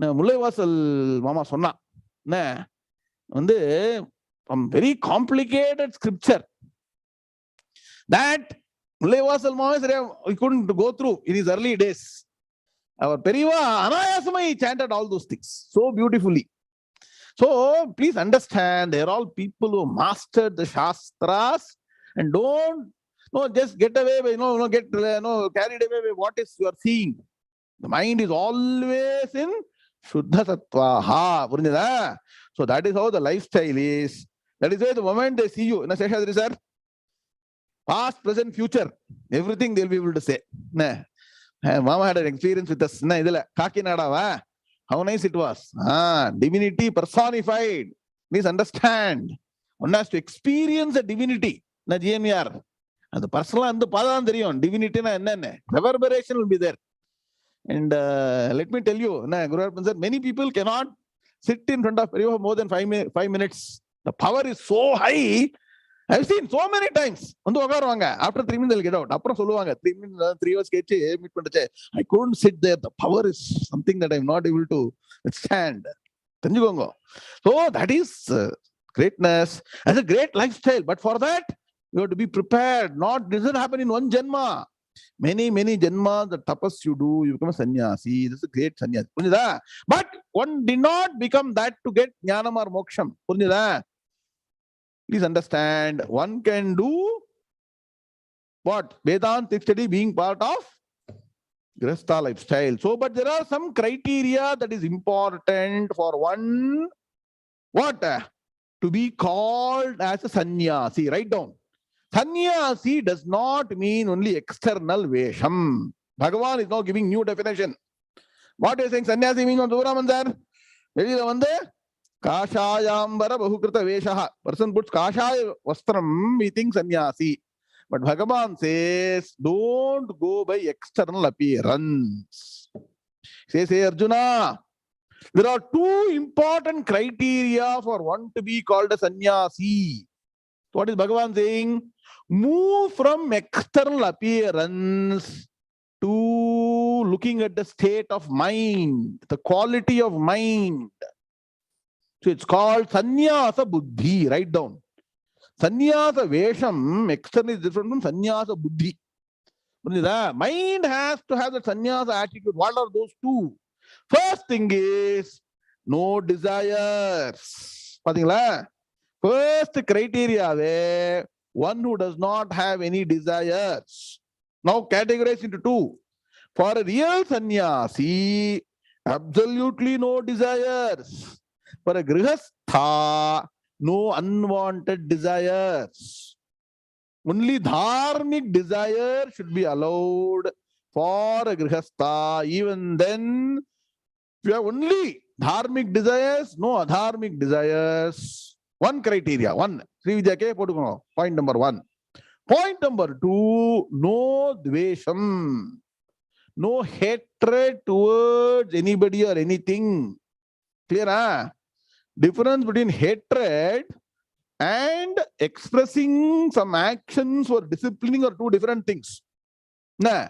Mullai Vasal Mama Sonna, very complicated scripture that Mullai Vasal Mama he couldn't go through in his early days. Our Periva Anayasama chanted all those things so beautifully. So please understand, they are all people who mastered the Shastras and don't just get away by, carried away by what is you are seeing. The mind is always in Shuddha Sattvaha. So that is how the lifestyle is. That is why the moment they see you, Seshadri sir, past, present, future, everything they'll be able to say. Mama had an experience with us. How nice it was. Divinity personified. Please understand. One has to experience the divinity. GMR. The personal and the Padan divinity reverberation will be there. And let me tell you, many people cannot sit in front of Periva more than 5 minutes. The power is so high. I've seen so many times. After 3 minutes, they'll get out. After 3 minutes, 3 hours, I couldn't sit there. The power is something that I'm not able to withstand. So that is greatness. That's a great lifestyle. But for that, you have to be prepared. It doesn't happen in one janma. Many janmas, the tapas you do, you become a sannyasi. This is a great sannyasi. But one did not become that to get jnanam or moksham. Please understand, one can do what? Vedanta study being part of Grihastha lifestyle. So, but there are some criteria that is important for one, what? To be called as a sannyasi. Write down. Sannyasi does not mean only external vesham. Bhagavan is now giving new definition. What is saying sannyasi means on Suraman sir? Kashayambara Bahukrita Veshaha. Person puts Kashaya Vastram, he thinks sannyasi. But Bhagavan says, don't go by external appearance. Says, hey Arjuna, there are two important criteria for one to be called a sannyasi. What is Bhagavan saying? Move from external appearance to looking at the state of mind, the quality of mind. So it's called sannyasa buddhi. Write down. Sannyasa vesham, external is different from sannyasa buddhi. The mind has to have the sannyasa attitude. What are those two? First thing is no desires. First criteria, one who does not have any desires. Now categorized into two. For a real sannyasi, absolutely no desires. For a grihastha, no unwanted desires. Only dharmic desire should be allowed for a grihastha. Even then, if you have only dharmic desires, no adharmic desires. One criteria, one. Point number one. Point number two, no dvesham. No hatred towards anybody or anything. Clear, huh? Difference between hatred and expressing some actions or disciplining are two different things. Nah.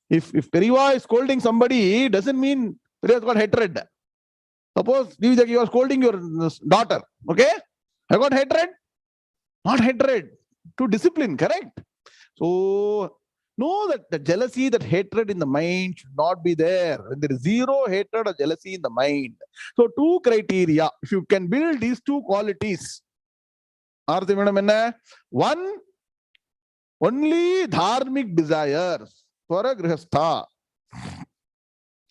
If Periva is scolding somebody, doesn't mean Periva has got hatred. Suppose you are scolding your daughter, okay? I got hatred? Not hatred. To discipline, correct? So, know that the jealousy, that hatred in the mind should not be there. When there is zero hatred or jealousy in the mind. So, two criteria. If you can build these two qualities, one, only dharmic desires for a grihastha.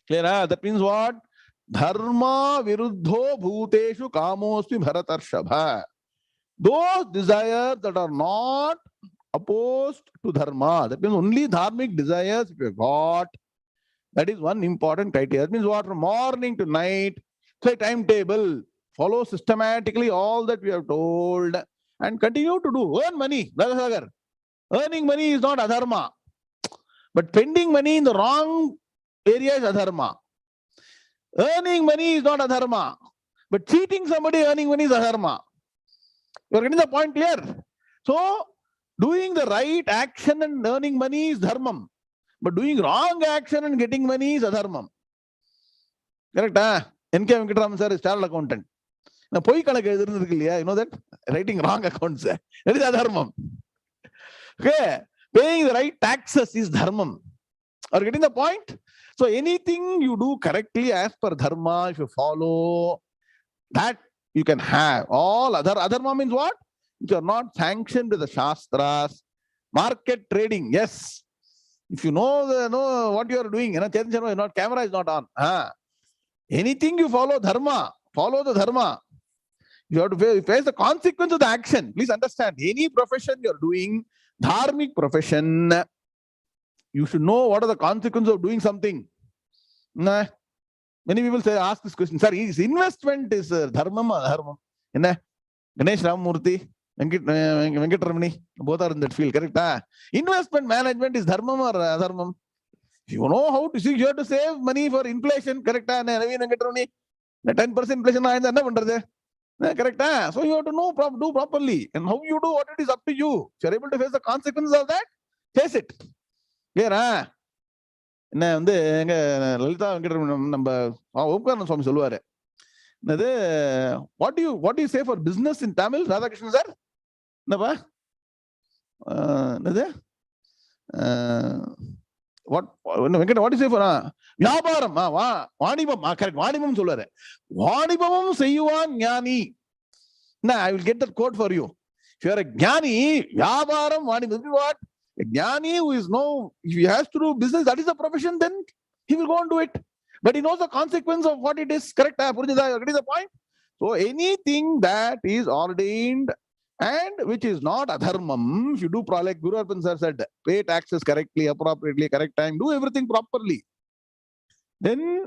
Clear? That means what? Dharma viruddho bhuteshu kamosmi bharatarshabha. Those desires that are not opposed to dharma. That means only dharmic desires if you got. That is one important criteria. That means what? From morning to night, say timetable, follow systematically all that we have told and continue to do. Earn money. Earning money is not adharma. But spending money in the wrong area is adharma. Earning money is not adharma. But cheating somebody earning money is adharma. You are getting the point clear? So, doing the right action and earning money is dharmam. But doing wrong action and getting money is adharmam. Correct? N.K. Venkataraman sir is chartered accountant. Now, you know that? Writing wrong accounts. That is adharmam. Okay? Paying the right taxes is dharmam. Are you getting the point? So, anything you do correctly as per dharma, if you follow, that you can have. All other adharma means what? Which are not sanctioned with the shastras. Market trading, yes. If you know what you are doing, camera is not on. Anything you follow dharma, follow the dharma. You have to face the consequence of the action. Please understand, any profession you are doing, dharmic profession, you should know what are the consequences of doing something. Many people ask this question, sir, is investment is dharmam or adharmam? Ganesh Ramamurthy, Venkataramani, both are in that field, correct? Investment management is dharmam or adharmam? If you know how to see, you have to save money for inflation, correct? 10% inflation, correct? So you have to know, do properly. And how you do what it is up to you. If you are able to face the consequences of that, face it. Clear? Lalitha Venkataramanan நம்ம ஓம்காரன் சுவாமி சொல்லுவாரு, what do you say for business in Tamil? Radhakrishnan sir, என்னப்பா what do you say for வியாபாரம்? வாணிபம். Correct, வாணிபம் சொல்லுவாரு. வாணிபமும் செய்வான் ஞானி. I will get that quote for you. If you are a jnani, வியாபாரம் வாணிபம். What? A jnani who is if he has to do business, that is the profession, then he will go and do it. But he knows the consequence of what it is. Correct? That is the point. So anything that is ordained and which is not adharmam, if you do, like Guru Arpan sir said, pay taxes correctly, appropriately, correct time, do everything properly, then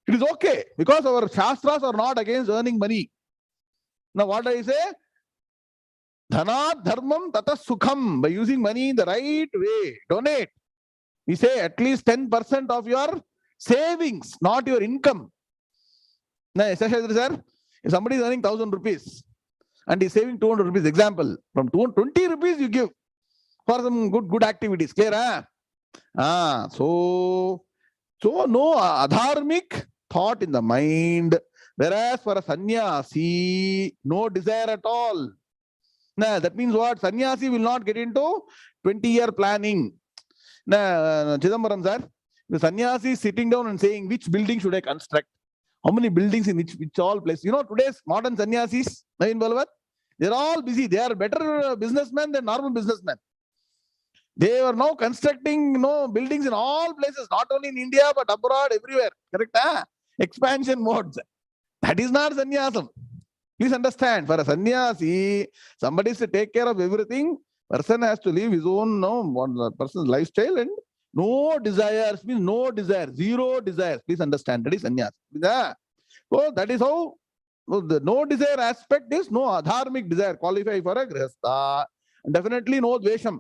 it is okay. Because our shastras are not against earning money. Now what do I say? Dhanat dharmam tata sukham. By using money in the right way, donate. We say at least 10% of your savings, not your income. Now, sir, if somebody is earning 1,000 rupees and is saving 200 rupees, example, from 20 rupees you give for some good activities. Clear? So no adharmic thought in the mind. Whereas for a sannyasi, no desire at all. Nah, that means what? Sannyasi will not get into 20-year planning. Nah, Chidambaram sir, the sannyasi is sitting down and saying, which building should I construct? How many buildings in which all places? You know, today's modern sannyasis, Naveen Balwat, they're all busy. They are better businessmen than normal businessmen. They are now constructing, buildings in all places, not only in India, but abroad, everywhere. Correct? Expansion modes. That is not sannyasam. Please understand, for a sannyasi, somebody is to take care of everything. Person has to live his own, person's lifestyle, and no desires means no desire, zero desires. Please understand, that is sannyasi. So that is how the no desire aspect is no adharmic desire, qualify for a grihastha. And definitely no dvesham.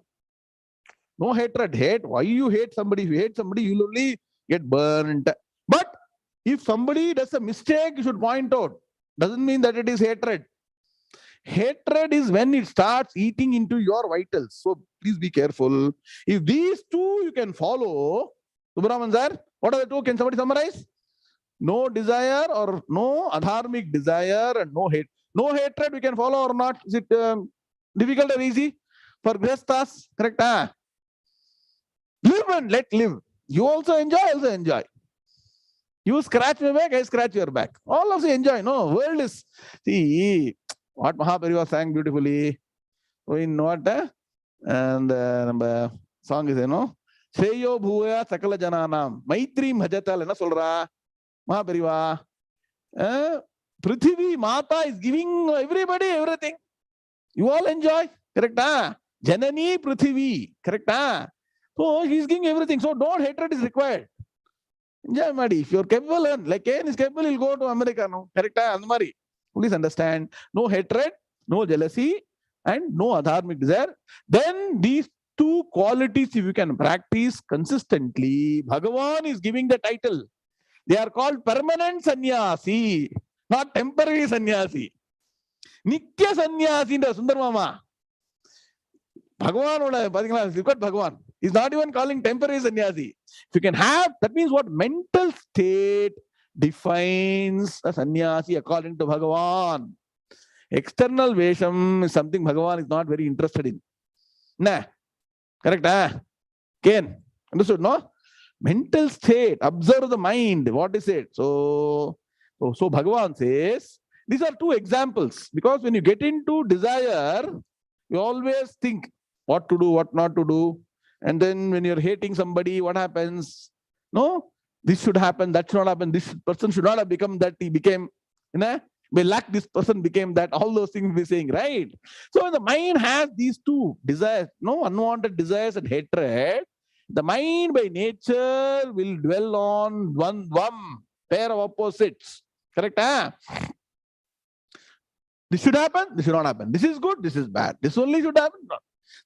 No hatred. Hate. Why you hate somebody? If you hate somebody, you'll only get burnt. But if somebody does a mistake, you should point out. Doesn't mean that it is hatred. Hatred is when it starts eating into your vitals. So please be careful. If these two you can follow, Subramanian sir, what are the two? Can somebody summarize? No desire or no adharmic desire and no hate. No hatred we can follow or not? Is it difficult or easy? For grihasthas, correct? Live and let live. You also enjoy, I also enjoy. You scratch my back, I scratch your back. All of you enjoy. No, world is, see, what Mahaprabhu sang beautifully. In what? And song is, Shreyo bhuya sakala jananam. Maitri bhajatal, na solra. Mahaprabhu. Prithvi Mata is giving everybody everything. You all enjoy. Correct? Janani Prithvi. Correct? So he's giving everything. So don't hatred is required. Enjoy, Madi. If you're capable, like Cain is capable, he'll go to America. No? Correct? Andmari. Please understand. No hatred, no jealousy, and no adharmic desire. Then these two qualities, if you can practice consistently, Bhagavan is giving the title. They are called permanent sannyasi, not temporary sannyasi. Nitya sannyasi in the Sundar Mama. Bhagavan, look at Bhagavan. He's not even calling temporary sannyasi. If you can have, that means what mental state defines a sannyasi according to Bhagavan. External vesham is something Bhagavan is not very interested in. Nah. Correct? Ken. Understood, no? Mental state. Observe the mind. What is it? So Bhagavan says, these are two examples. Because when you get into desire, you always think what to do, what not to do. And then when you're hating somebody, what happens? No, this should happen, that should not happen. This person should not have become that, he became, by lack this person became that. All those things we're saying, right? So when the mind has these two desires, unwanted desires and hatred, the mind by nature will dwell on one pair of opposites. Correct? This should happen, this should not happen. This is good, this is bad. This only should happen.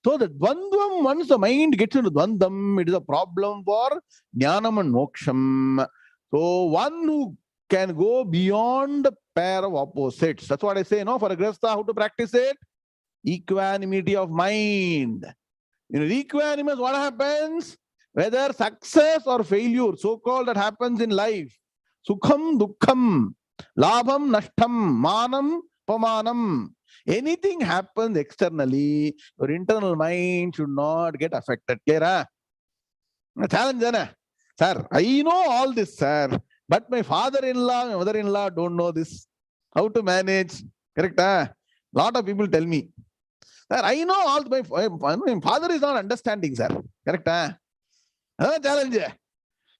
So the dvandvam, once the mind gets into dvandvam, it is a problem for jnanam and moksham. So one who can go beyond the pair of opposites. That's what I say, for a grihastha, how to practice it? Equanimity of mind. In equanimous, what happens? Whether success or failure, so-called, that happens in life. Sukham, dukkham, labham, nashtam, manam, pamanam. Anything happens externally, your internal mind should not get affected. Clear? Challenge, sir. I know all this, sir. But my father-in-law, my mother-in-law don't know this. How to manage? Correct? Lot of people tell me, sir, I know all. My father is not understanding, sir. Correct? Challenge.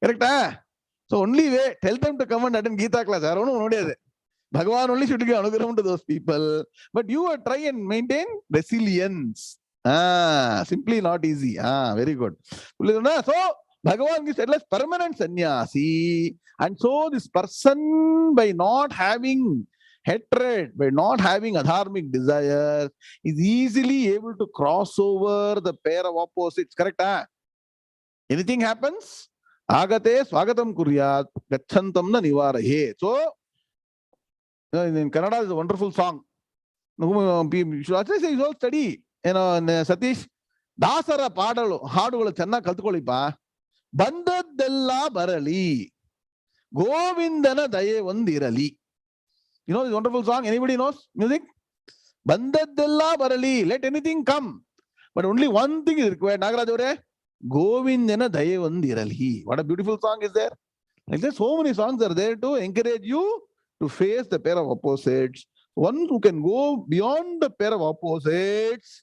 Correct? So only way, tell them to come and attend Gita class. I don't know. Bhagavan only should give anugraham to those people. But you try and maintain resilience. Simply not easy. Very good. So Bhagavan gives at least permanent sannyasi. And so this person, by not having hatred, by not having adharmic desires, is easily able to cross over the pair of opposites. Correct? Anything happens, agate swagatam kuryat, gachantam na nivarahe. So, in Kannada is a wonderful song. You should actually say, you all study. Satish, Dasara Padalu, Haduala Channa Kaltukolippa, Bandadella Barali, Govindana Daye Vandirali. You know this wonderful song? Anybody knows music? Bandadella Barali, let anything come. But only one thing is required. Nagarajore, Govindana Daye Vandirali. What a beautiful song is there. Like there's so many songs are there to encourage you to face the pair of opposites. One who can go beyond the pair of opposites,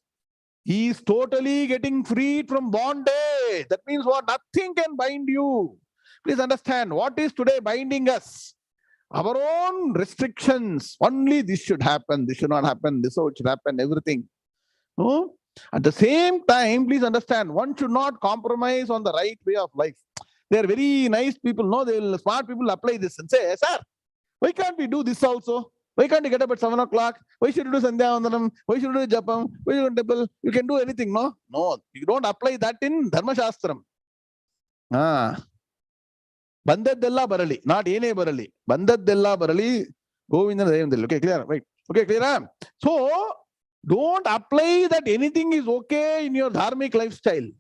he is totally getting freed from bondage. That means what? Nothing can bind you. Please understand, what is today binding us? Our own restrictions. Only this should happen, this should not happen, this should happen, everything. No? At the same time, please understand, one should not compromise on the right way of life. They are very nice people. No, they will, smart people apply this and say, sir, why can't we do this also? Why can't you get up at 7 o'clock? Why should you do Sandhyavandhanam? Why should you do Japam? Why should you do temple? You can do anything, no? No, you don't apply that in Dharma Shastram. Bandadella Barali, not Ene Barali. Bandadella Barali, Govinda Devandil. Okay, clear? Right. Okay, clear? So, don't apply that anything is okay in your dharmic lifestyle.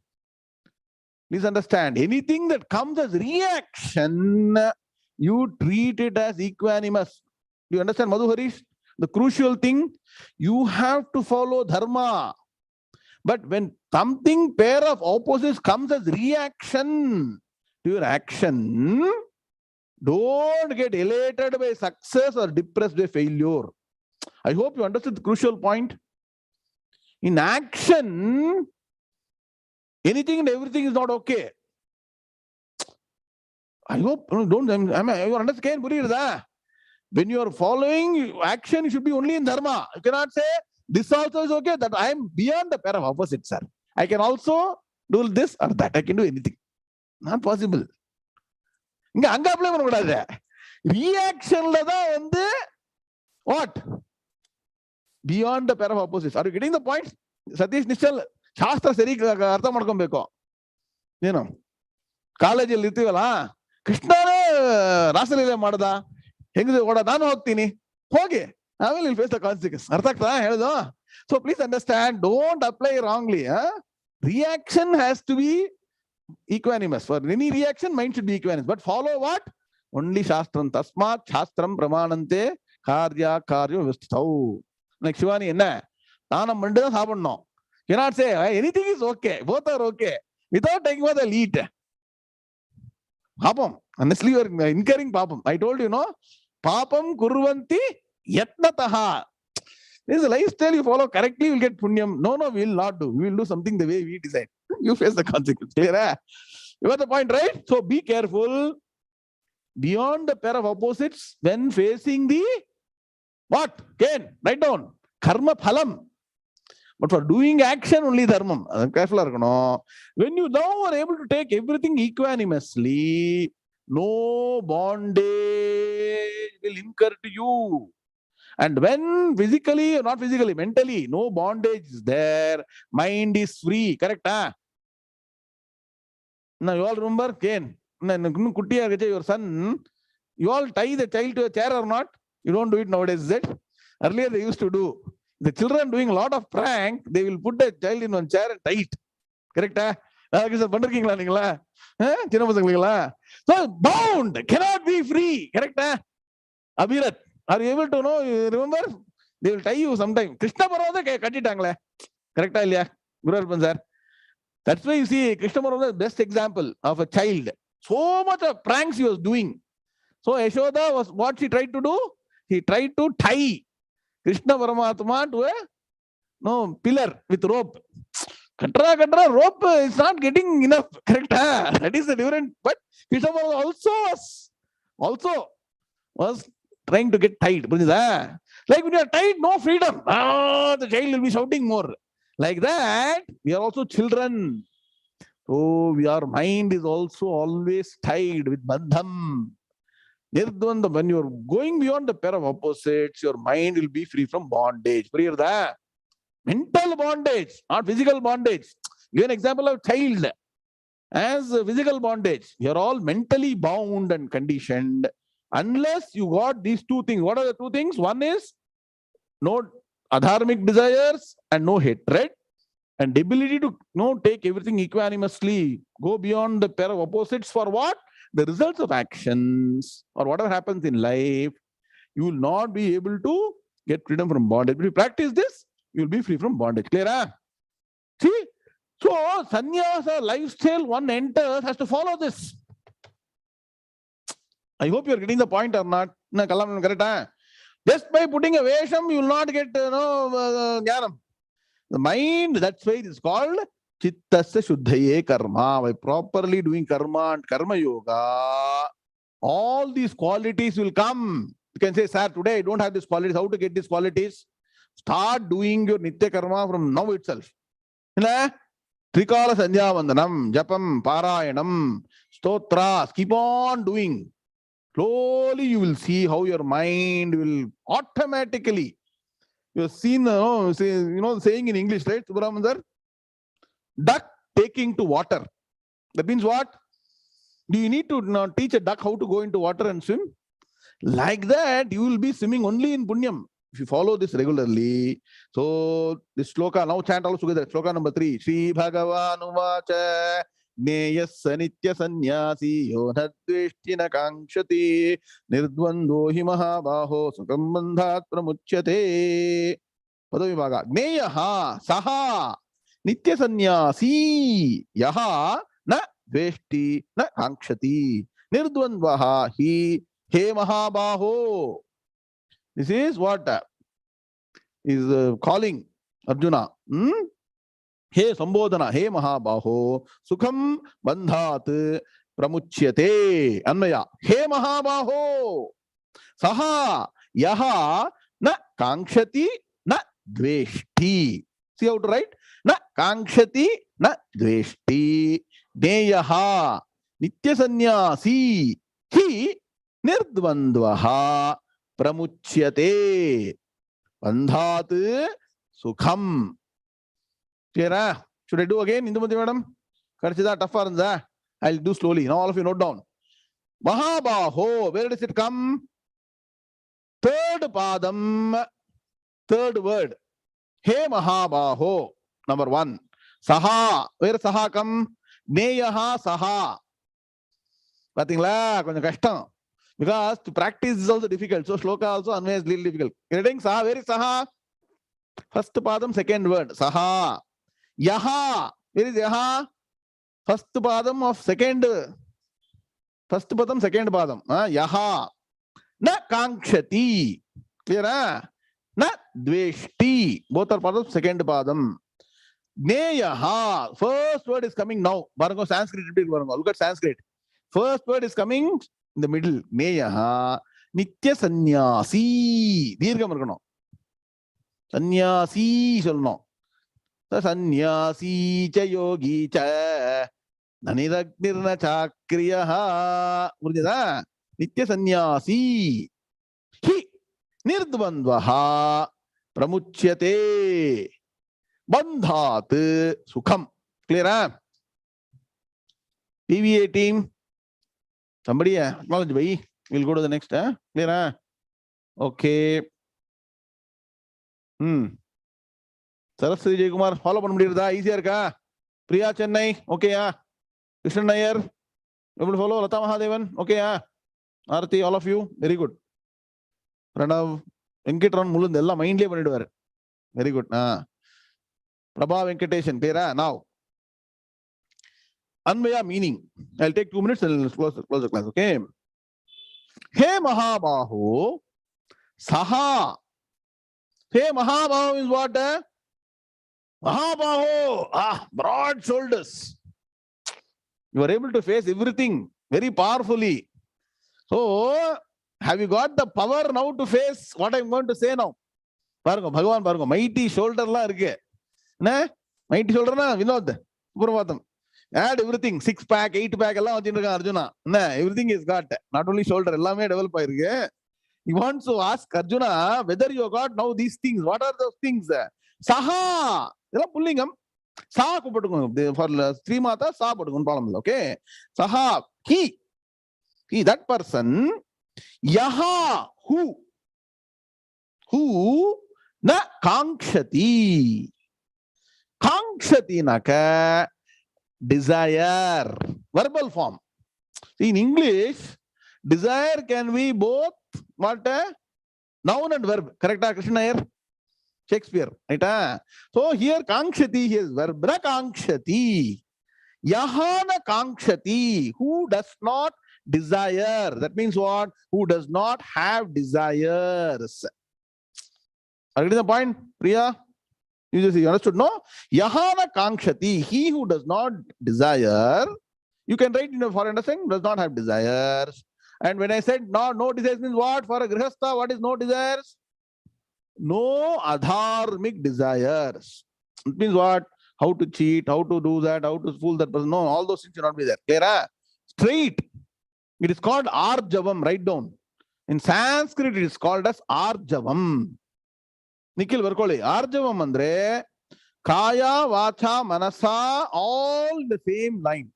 Please understand, anything that comes as reaction, you treat it as equanimous. Do you understand, Madhu Harish? The crucial thing, you have to follow dharma. But when something pair of opposites comes as reaction to your action, don't get elated by success or depressed by failure. I hope you understood the crucial point. In action, anything and everything is not okay. I hope, don't, you understand? When you are following action, you should be only in dharma. You cannot say, this also is okay, that I am beyond the pair of opposites, sir. I can also do this or that. I can do anything. Not possible. Reaction, what? Beyond the pair of opposites. Are you getting the point? Satish Nishal, Shastra Seri Artha Madkombeko. You know, college Litivala, Krishna Rasalila Madada. I will face the consequences. So please understand, don't apply wrongly. Reaction has to be equanimous. For any reaction, mind should be equanimous. But follow what? Only Shastram. Tasmat Shastram Pramanante Karya Karyo Vistau. Like Shivani, you cannot say anything is okay. Both are okay. Without taking the lead. Papam. Honestly, you are incurring papam. I told you, no? Papam kurvanti yatnataha. This is a lifestyle you follow correctly, you will get punyam. No, we will not do. We will do something the way we decide. You face the consequence. Clear? You got the point, right? So be careful. Beyond the pair of opposites, when facing the what? Again, write down. Karma phalam. But for doing action, only dharmam. Careful. When you now are able to take everything equanimously, no bondage will incur to you. And when physically, not physically, mentally, no bondage is there, mind is free. Correct? Now you all remember, again, your son, you all tie the child to a chair or not? You don't do it nowadays, is it? Earlier they used to do. The children doing a lot of prank, they will put the child in one chair and tie it. Correct? So bound, cannot be free. Correct? Abhirat, are you able to know? You remember? They will tie you sometime. Krishna Parvata kattitangle. Correct? Guru. That's why you see Krishna Parvata is the best example of a child. So much of pranks he was doing. So Yashoda was what she tried to do? He tried to tie Krishna Paramatma to a pillar with rope. Katra, rope is not getting enough. Correct? That is the different. But Krishna also was trying to get tied. Like when you are tied, no freedom. The child will be shouting more. Like that, we are also children. So our mind is also always tied with bandham. Nirdvanda, when you're going beyond the pair of opposites, your mind will be free from bondage. Free of that. Mental bondage, not physical bondage. Give an example of child as a physical bondage. You're all mentally bound and conditioned unless you got these two things. What are the two things? One is no adharmic desires and no hatred, and the ability to take everything equanimously, go beyond the pair of opposites for what? The results of actions or whatever happens in life. You will not be able to get freedom from bondage. If you practice this, you will be free from bondage. Clear? Huh? See? So, sannyasa lifestyle one enters has to follow this. I hope you are getting the point or not. Just by putting a vesham, you will not get jnanam. The mind, that's why it is called chittasya shuddhaye karma. By properly doing karma and karma yoga, all these qualities will come. You can say, sir, today I don't have these qualities. How to get these qualities? Start doing your nitya karma from now itself. Trikala Sandhyavandhanam, Japam, Parayanam, stotras. Keep on doing. Slowly you will see how your mind will automatically. You have seen, saying in English, right, Subramanian? Duck taking to water. That means what? Do you need to teach a duck how to go into water and swim? Like that, you will be swimming only in punyam if you follow this regularly. So, this sloka, now chant all together. Sloka number 3. Sri Bhagavan 𝐤𝐚𝐫𝐚 𝐵𝐚𝐲𝐚𝐵𝐚 𝐂𝐚𝐵𝐚𝐲𝐚𝐵𝐚 kanchati nirdvando hi mahabaho sukam bandhat pramuchyate. Padavibhaga. 𝐒𝐚𝐫𝐢 𝐊𝐚𝐵𝐚 nitya sannyasi yaha na dveshti na kankshati nirdvandvaha hi he mahabaho. This is what is calling Arjuna. He sambodhana, he mahabaho, sukham bandhat pramuchyate. Anmaya, he mahabaho, saha yaha na kankshati na dveshti. See how to write? Na kankshati na dveshti. 𝐒𝐚𝐫𝐢 nitya sannyasi hi nirdvandvaha pramuchyate bandhat sukham. Clear? Should I do again, Indumati madam? Karchida tougher than that. I'll do slowly. Now all of you note down. Mahabaho, where does it come? Third padam, third word. He mahabaho, number 1. Saha, where saha come? 𝐒𝐚𝐫𝐢 saha. Pathingla, konjam kashtam. Because to practice is also difficult. So shloka also anvaya is little difficult. Reading saha, where is saha? First padam, second word. Saha. Yaha. Where is yaha? First padam of second. First padam, second padam. Yaha. Na kankshati. Clear? Na dveshti. Both are padam, second padam. 𝐒𝐚𝐫𝐢. First word is coming now. Barango Sanskrit. Look at Sanskrit. First word is coming in the middle. 𝐒𝐚𝐫𝐢 nitya sannyasi. Dirgham irukano. Sannyasi solno. Sannyasi cha yogi cha naniragnirna chakriyaha. Murjada. Nitya sannyasi hi nirdvandvaha pramuchyate bandhat sukham. Clear? PVA team. Somebody acknowledge bhai. We'll go to the next. Clear? Okay. Saraswati Jaykumar, follow பண்ண முடியறதா? ஈஸியா இருக்கா? Priya Chennai, okay Krishnan Nair, able to follow? Lata Mahadevan, okay Arati, all of you, very good. Pranav, Venkatran Mulund, ella mindle பண்ணிடுவாரு. Very good. Prabha Venkateshan, clear? Now, Anvaya meaning. I'll take 2 minutes and close the class, okay? He Mahabaho, Saha. He Mahabaho is what? Mahabaho, broad shoulders. You are able to face everything very powerfully. So, have you got the power now to face what I'm going to say now? Bhagavan, mighty shoulder la irke. Mighty shoulder na, Vinod, Puravatam. Add everything, 6-pack, 8-pack, Arjuna. Everything is got. Not only shoulder, develop. He wants to ask Arjuna whether you got now these things. What are those things? Saha. Pullingam. Sa for Sri Mata, Sa problem. Okay. Saha. He, that person. Yaha. Who na kankshati. Kankshati naka desire. Verbal form. See, in English, desire can be both what? Noun and verb. Correct, Krishna here? Shakespeare. Right? So here kankshati is verb. Na kankshati. Yahana kankshati. Who does not desire. That means what? Who does not have desires. Are you getting the point, Priya? You understood, no? Yahana kankshati. He who does not desire. You can write in a foreign understanding, does not have desires. And when I said no desires means what? For a grihastha, what is no desires? No adharmic desires. It means what? How to cheat, how to do that, how to fool that person. No, all those things should not be there. Clear? Straight. It is called arjavam. Write down. In Sanskrit, it is called as arjavam. Nikhil Varkoli. Arjavam andre kaya, vacha, manasa, all the same line.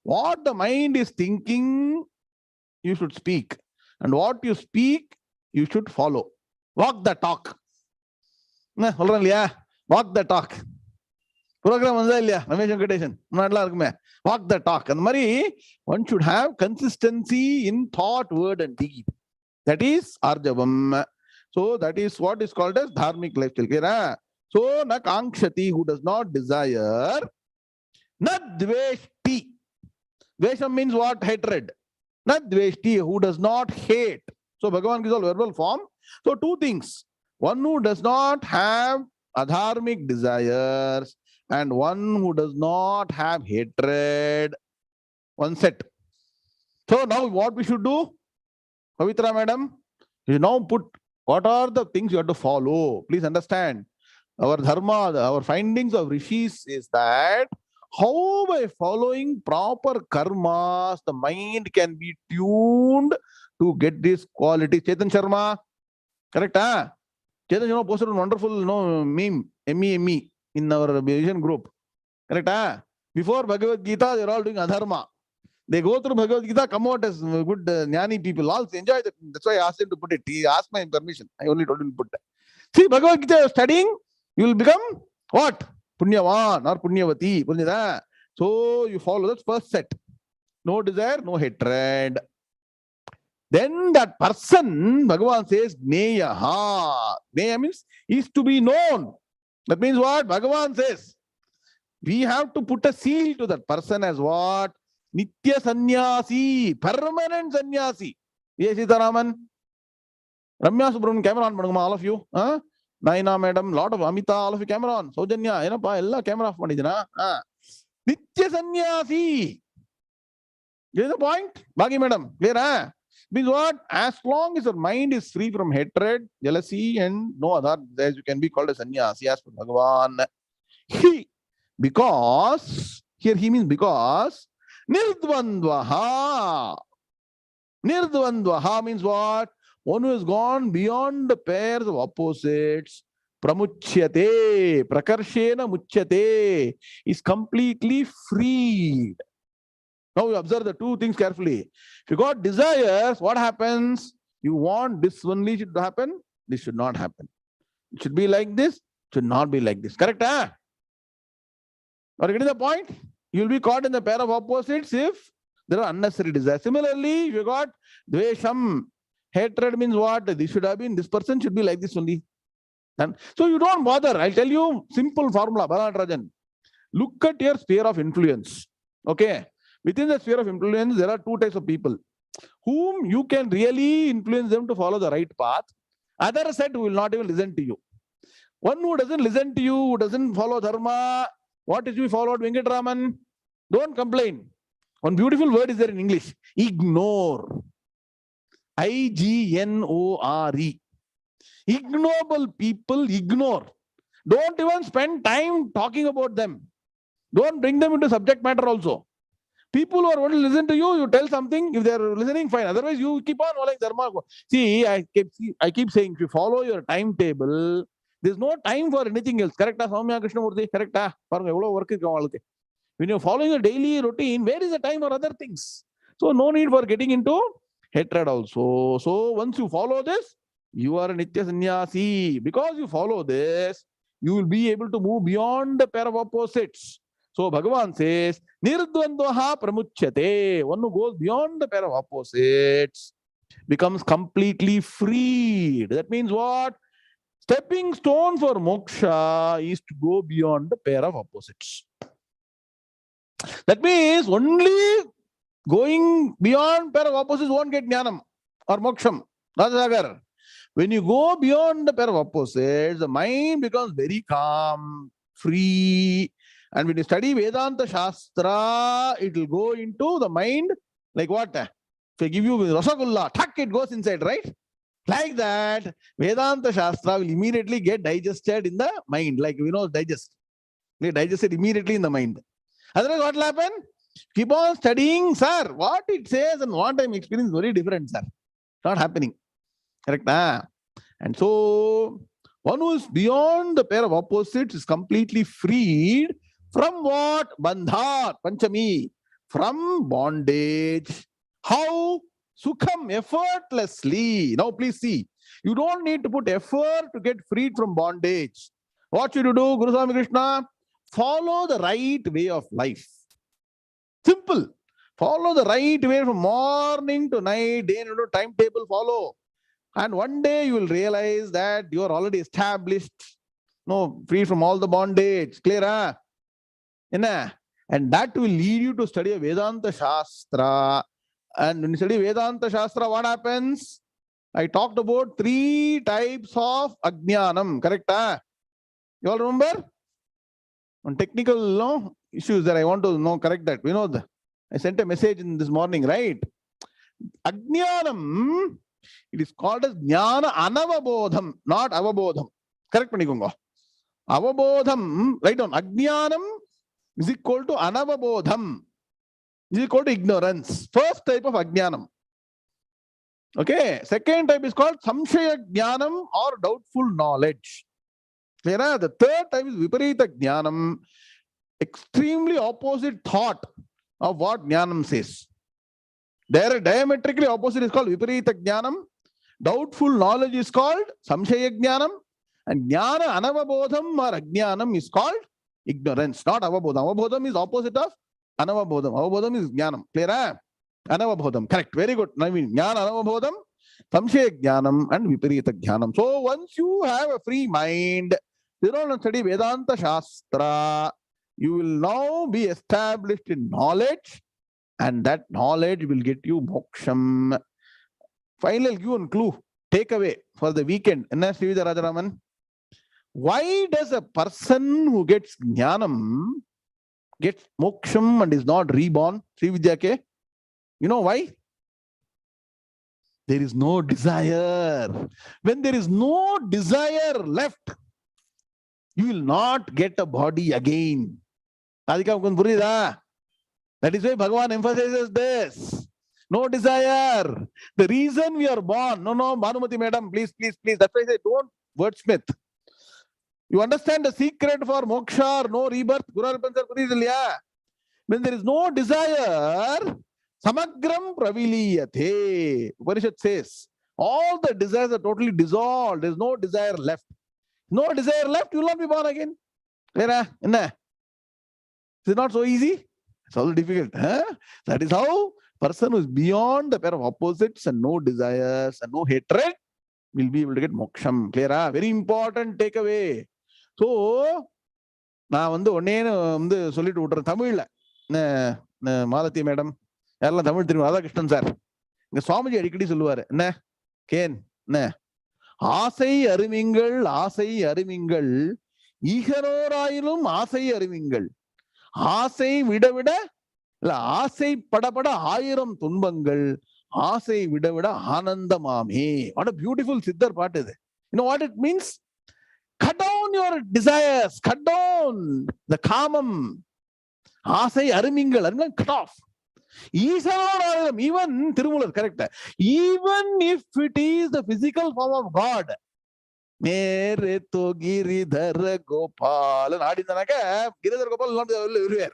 What the mind is thinking, you should speak. And what you speak, you should follow. Walk the talk. Walk the talk. Program walk the talk. And Mari, one should have consistency in thought, word, and deed. That is arjavam. So that is what is called as dharmic lifestyle. So na kankshati, who does not desire. Na dveshti. Dvesham means what? Hatred. Na dveshti, who does not hate. So Bhagavan gives all verbal form. So two things. One who does not have adharmic desires and one who does not have hatred. One set. So now what we should do? Pavitra madam, you now put what are the things you have to follow. Please understand. Our dharma, our findings of rishis is that how by following proper karmas, the mind can be tuned to get this quality. Chetan Sharma, correct? Huh? Chetan, posted a wonderful meme, MEME, in our vision group. Correct? Huh? Before Bhagavad Gita, they're all doing adharma. They go through Bhagavad Gita, come out as good jnani people. All enjoy that. That's why I asked him to put it. He asked my permission. I only told him to put that. See, Bhagavad Gita you're studying, you will become what? Punyavan or Punyavati. So you follow that first set. No desire, no hatred. Then that person, Bhagavan says, Gneyaha. Gneya means is to be known. That means what? Bhagavan says, we have to put a seal to that person as what? Nitya Sannyasi, permanent Sannyasi. Yes, Sitaraman. Ramya Subramanian, camera on, all of you. Huh? Naina madam, lot of Amita, all of you, camera on. Saujanya, ella camera off. Nitya Sannyasi. Get the point? Bhagi madam, clear? Huh? Means what? As long as your mind is free from hatred, jealousy, and no other, as you can be called a sannyasi as per Bhagavan. Because, here he means because, nirdvandvaha. Nirdvandvaha means what? One who has gone beyond the pairs of opposites. Pramuchyate, prakarshena muchyate, is completely freed. Now you observe the two things carefully. If you got desires, what happens? You want this only should happen, this should not happen. It should be like this, should not be like this. Correct? Huh? Are you getting the point? You will be caught in the pair of opposites if there are unnecessary desires. Similarly, if you got dvesham, hatred means what? This should have been, this person should be like this only. And so you don't bother. I'll tell you simple formula, Balanarajan. Look at your sphere of influence. Okay. Within the sphere of influence, there are two types of people whom you can really influence them to follow the right path. Other set who will not even listen to you. One who doesn't listen to you, who doesn't follow dharma, what is to be followed? Venkatraman, don't complain. One beautiful word is there in English. Ignore. I-G-N-O-R-E. Ignoble people ignore. Don't even spend time talking about them. Don't bring them into subject matter also. People who are going to listen to you, you tell something. If they are listening, fine. Otherwise, you keep on following dharma. See, I keep saying, if you follow your timetable, there's no time for anything else. Correct? Soumya Krishnamurthy, correct? When you're following a daily routine, where is the time for other things? So no need for getting into hatred also. So once you follow this, you are a Nitya Sannyasi. Because you follow this, you will be able to move beyond the pair of opposites. So Bhagavan says, Nirdvandvaha pramuchyate. One who goes beyond the pair of opposites becomes completely freed. That means what? Stepping stone for moksha is to go beyond the pair of opposites. That means only going beyond pair of opposites won't get jnanam or moksham. Radhasagar. When you go beyond the pair of opposites, the mind becomes very calm, free. And when you study Vedanta Shastra, it will go into the mind like what? If I give you Rasagulla, tuck, it goes inside, right? Like that, Vedanta Shastra will immediately get digested in the mind, like digest. They digest it immediately in the mind. Otherwise, what will happen? Keep on studying, sir. What it says and what I'm experiencing is very different, sir. Not happening. Correct? And so, one who is beyond the pair of opposites is completely freed from what? Bandhat, Panchami. From bondage. How? Sukham, effortlessly. Now, please see. You don't need to put effort to get freed from bondage. What should you do, Guru Swami Krishna? Follow the right way of life. Simple. Follow the right way from morning to night, day and night, timetable follow. And one day you will realize that you are already established, free from all the bondage. Clear? And that will lead you to study a Vedanta Shastra. And when you study Vedanta Shastra, what happens? I talked about 3 types of Ajnanam. Correct? You all remember? On technical issues that I want to correct that. I sent a message in this morning, right? Ajnanam, it is called as Jnana Anavabodham, not Avabodham. Correct, Panikungo. Avabodham, write down. Ajnanam is equal to Anavabodham, is equal to ignorance. First type of Ajnanam. Okay. Second type is called Samshaya Jnanam or doubtful knowledge. The third type is Viparita Jnanam, extremely opposite thought of what Jnanam says. Their diametrically opposite is called Viparita Jnanam. Doubtful knowledge is called Samshaya Jnanam. And Jnana Anavabodham or Ajnanam is called ignorance, not Avabodham. Avabodham is opposite of Anavabodham. Avabodham is Jnanam. Clear? Anavabodham. Correct. Very good. I mean, Jnana Anavabodham, Samshaya Jnanam, and Viparita Jnanam. So once you have a free mind, you don't study Vedanta Shastra, you will now be established in knowledge, and that knowledge will get you moksham. Finally, I'll give one clue. Takeaway for the weekend. Why does a person who gets jnanam gets moksham and is not reborn? Sri Vidya ke? You know why? There is no desire. When there is no desire left, you will not get a body again. That is why Bhagavan emphasizes this. No desire. The reason we are born. No, Bhanumati madam, please. That's why I say don't wordsmith. You understand the secret for moksha or no rebirth? When there is no desire, samagram praviliyate. Upanishad says, all the desires are totally dissolved. There is no desire left. No desire left, you will not be born again. Is it not so easy? It's all difficult. That is how person who is beyond the pair of opposites and no desires and no hatred will be able to get moksham. Clear? Very important takeaway. So, நான் ஒன்னே சொல்லிட்டு விட்டுறேன் தமிழ்ல. Malathi madam யாரெல்லாம் தமிழ் தெரியும்? Radhakrishnan sir இங்க சுவாமிஜி அடிக்கடி சொல்லுவாரு. ஆசை அறிவிங்கள் ஈகரோராயிலும் ஆசை அறிவிங்கள். ஆசை விட இல்ல ஆசை படபட 1000 துன்பங்கள் ஆசை விட ஆனந்தமாமே. What a beautiful Siddhar part is it? You know what it means? Cut down your desires, cut down the kamam, Asai arumingal, cut off. Even Tirumular, correct. Even if it is the physical form of God, Mere to Giridhara Gopal, and Adinaka, Giridhara Gopal not everywhere.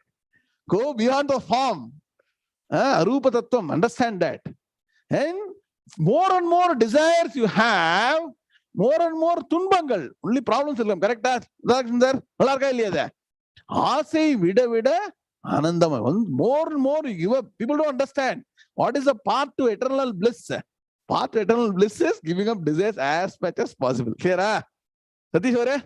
Go beyond the form. Arupa Tattvam, understand that. And more desires you have, more and more tunbangal. Only problems will come, correct? Asai vida anandama. More and more people don't understand what is the path to eternal bliss. Path to eternal bliss is giving up desires as much as possible. Clear? Satish Ore?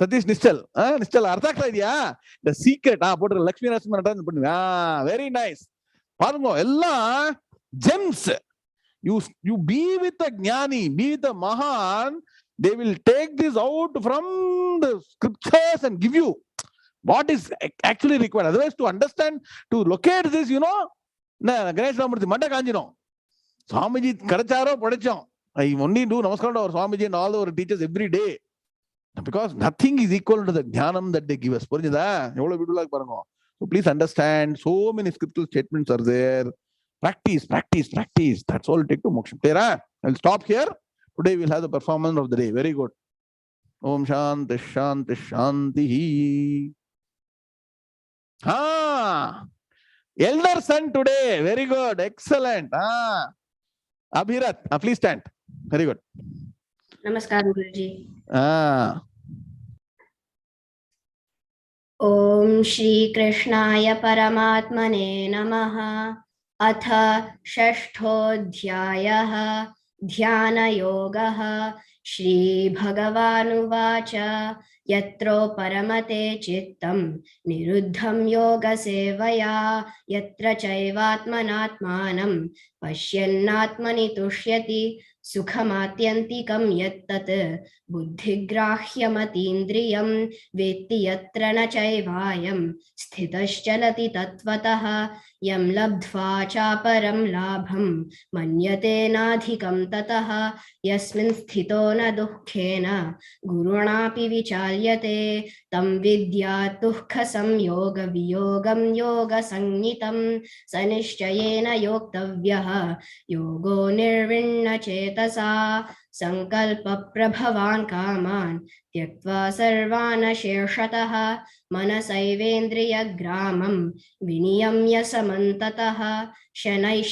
Satish Nischal. Nischal artha agta idea. The secret. Put Lakshmi Narasimhan. Very nice. Parungo ella gems. You be with the Jnani, be with the Mahan. They will take this out from the scriptures and give you what is actually required. Otherwise, to understand, to locate this, Ganesh Ramurthy, Manda Kanjino, Swamiji, Karacharo, Padacham. I only do Namaskar to our Swamiji and all our teachers every day. Because nothing is equal to the Jnanam that they give us. So please understand, so many scriptural statements are there. Practice. That's all it takes to moksha. I'll stop here. Today we'll have the performance of the day. Very good. Om Shanti Shanti Shanti. Elder son today. Very good. Excellent. Abhirat. Please stand. Very good. Namaskar, Guruji. Om Shri Krishnaya Paramatmane Namaha. Atha Shashthodhyayah Dhyana Yogah. Shri Bhagavan Uvacha Yatro Paramate Chittam Niruddham Yoga Sevaya Yatra Chaivatmanatmanam Pashyannatmani Tushyati Sukhamatyantikam Yattat Buddhigrahyamatīndriyam Vetti Yatra na Chaivayam Sthitaschalati Tatvatah Yam Labdhva Chaparam Labham Manyate Nadhikam Tatah Yasmin Sthito na Dukkhena Gurunapi Vichalyate Tam Vidyat Dukkha 𝐒𝐤𝐊𝐚𝐫𝐚 Sanishchayena Yoktavyah Yogo Nirvinna Chetasa Sankalpa Prabhavan Kaman Tyaktva Sarvana Sheshatah Manasaivendriya Gramam Viniyamya Samantatah Shanai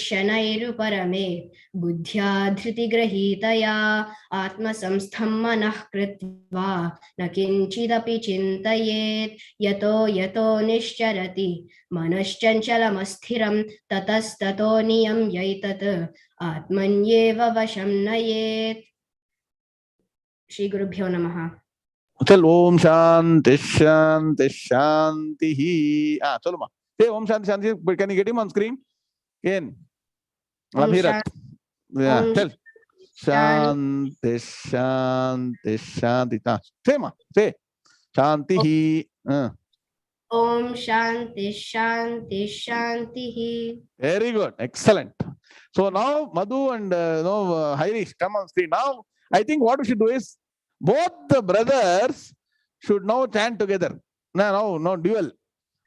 Parame Buddhya Dhriti Grahitaya Atma Samstham Manah Kritva Nakinchidapi Chintayet Yato Nishcharati Manaschanchalamasthiram Tatastato Niyam Yaitat Atmanyeva Vasham Nayet. Shri Gurubhyo Namaha. Tell Om Shanti Shanti Shanti. Chalo ma. Say Om Shanti Shanti. Can you get him on screen? Again. Abhirat. Yeah. Tell. Shanti Shanti Shanti. Say ma. Say. Shanti. Om Shanti Shanti Shanti. Very good. Excellent. So now Madhu and Hairish come on screen. Now I think what we should do is both the brothers should now chant together. No duel.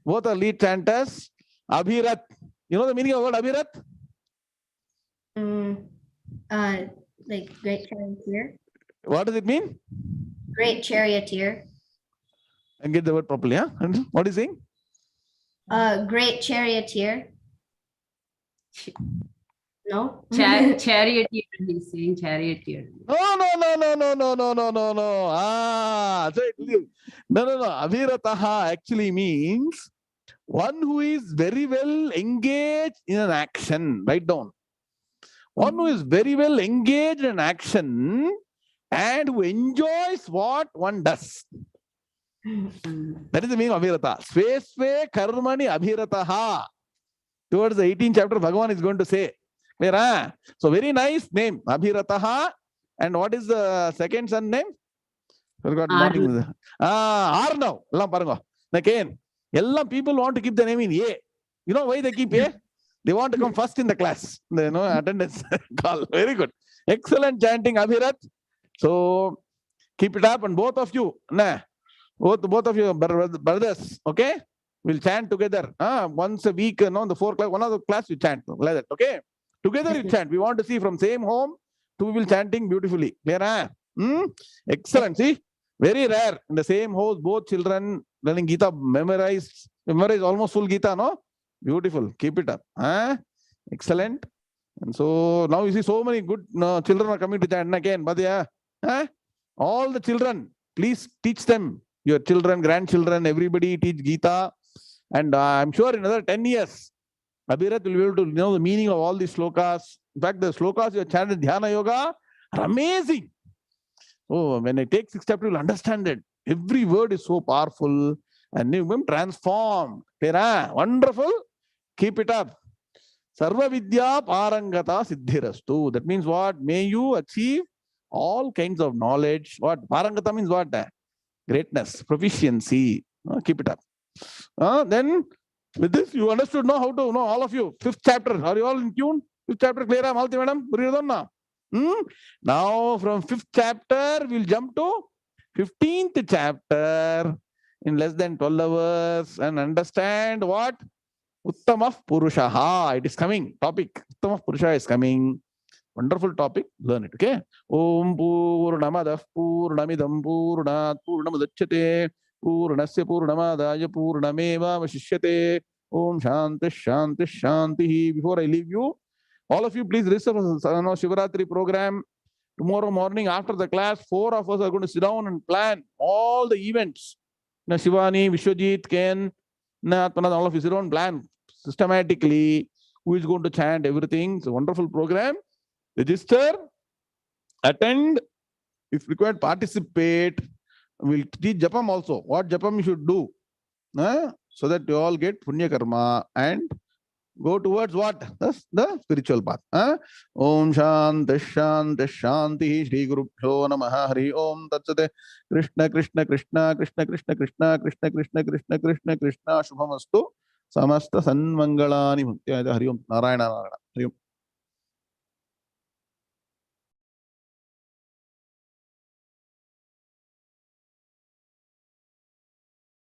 Both are lead chanters. Abhirat. You know the meaning of the word Abhirat? Like great charioteer. What does it mean? Great charioteer. And get the word properly, huh? What is he saying? Great charioteer. No? Charioteer, he's saying charioteer. No. No. Abhirataha actually means one who is very well engaged in an action. Write down. One who is very well engaged in action and who enjoys what one does. That is the meaning of Abhirata. Sve karmani abhirataha. Towards the 18th chapter, Bhagavan is going to say. Clear? So very nice name. Abhirataha. And what is the second son name? Forgot morning. Arnav. Again, people want to keep the name in A. You know why they keep A? They want to come first in the class. Attendance call. Very good. Excellent chanting, Abhirat. So keep it up, and both of you, both of you brothers, okay? We'll chant together. Once a week, the 4 class, one of the class you chant like that. Okay. Together you chant. We want to see from same home, 2 people chanting beautifully. Clear? Excellent. See, very rare in the same house, both children learning Gita, memorize almost full Gita, no? Beautiful. Keep it up. Excellent. And so now you see so many good children are coming to chant again. But yeah, all the children, please teach them. Your children, grandchildren, everybody teach Gita. And I'm sure in another 10 years, Abhirat will be able to know the meaning of all these slokas. In fact, the slokas you have chanted Dhyana Yoga are amazing. Oh, when I take 6 chapters, you'll understand it. Every word is so powerful and you will transform. Wonderful. Keep it up. Sarva Vidya Parangata Siddhirastu. That means what? May you achieve all kinds of knowledge. What? Parangata means what? Greatness, proficiency. Keep it up. Then with this, you understood how to know, all of you. 5th chapter. Are you all in tune? 5th chapter clear? Malti madam? Now from 5th chapter, we'll jump to 15th chapter in less than 12 hours and understand what? Uttamah Purushaha. It is coming. Topic. Uttamah Purusha is coming. Wonderful topic. Learn it. Okay. Om Purnamadah Purnamidam Purnat Purnamudachyate Purnasya Purnamadaya Purnamevavashishyate. Om Shanti Shanti Shanti. Before I leave you, all of you please reserve a Shivaratri program. Tomorrow morning after the class, 4 of us are going to sit down and plan all the events. Shivani, Vishwajit, Ken, all of you sit down and plan systematically who is going to chant everything. It's a wonderful program. Register, attend, if required, participate. We'll teach Japam also. What Japam you should do. So that you all get Punya Karma and go towards what? The spiritual path. Om Shanti Shanti Shanti Shri Guru Bhyo Namaha Hari Om Tatsate Krishna Krishna Krishna Krishna Krishna Krishna Krishna Krishna Krishna Krishna Krishna Shubhamastu Samasta Sanmangalani Bhaktya Hari Om Narayana Narayana Hari Om.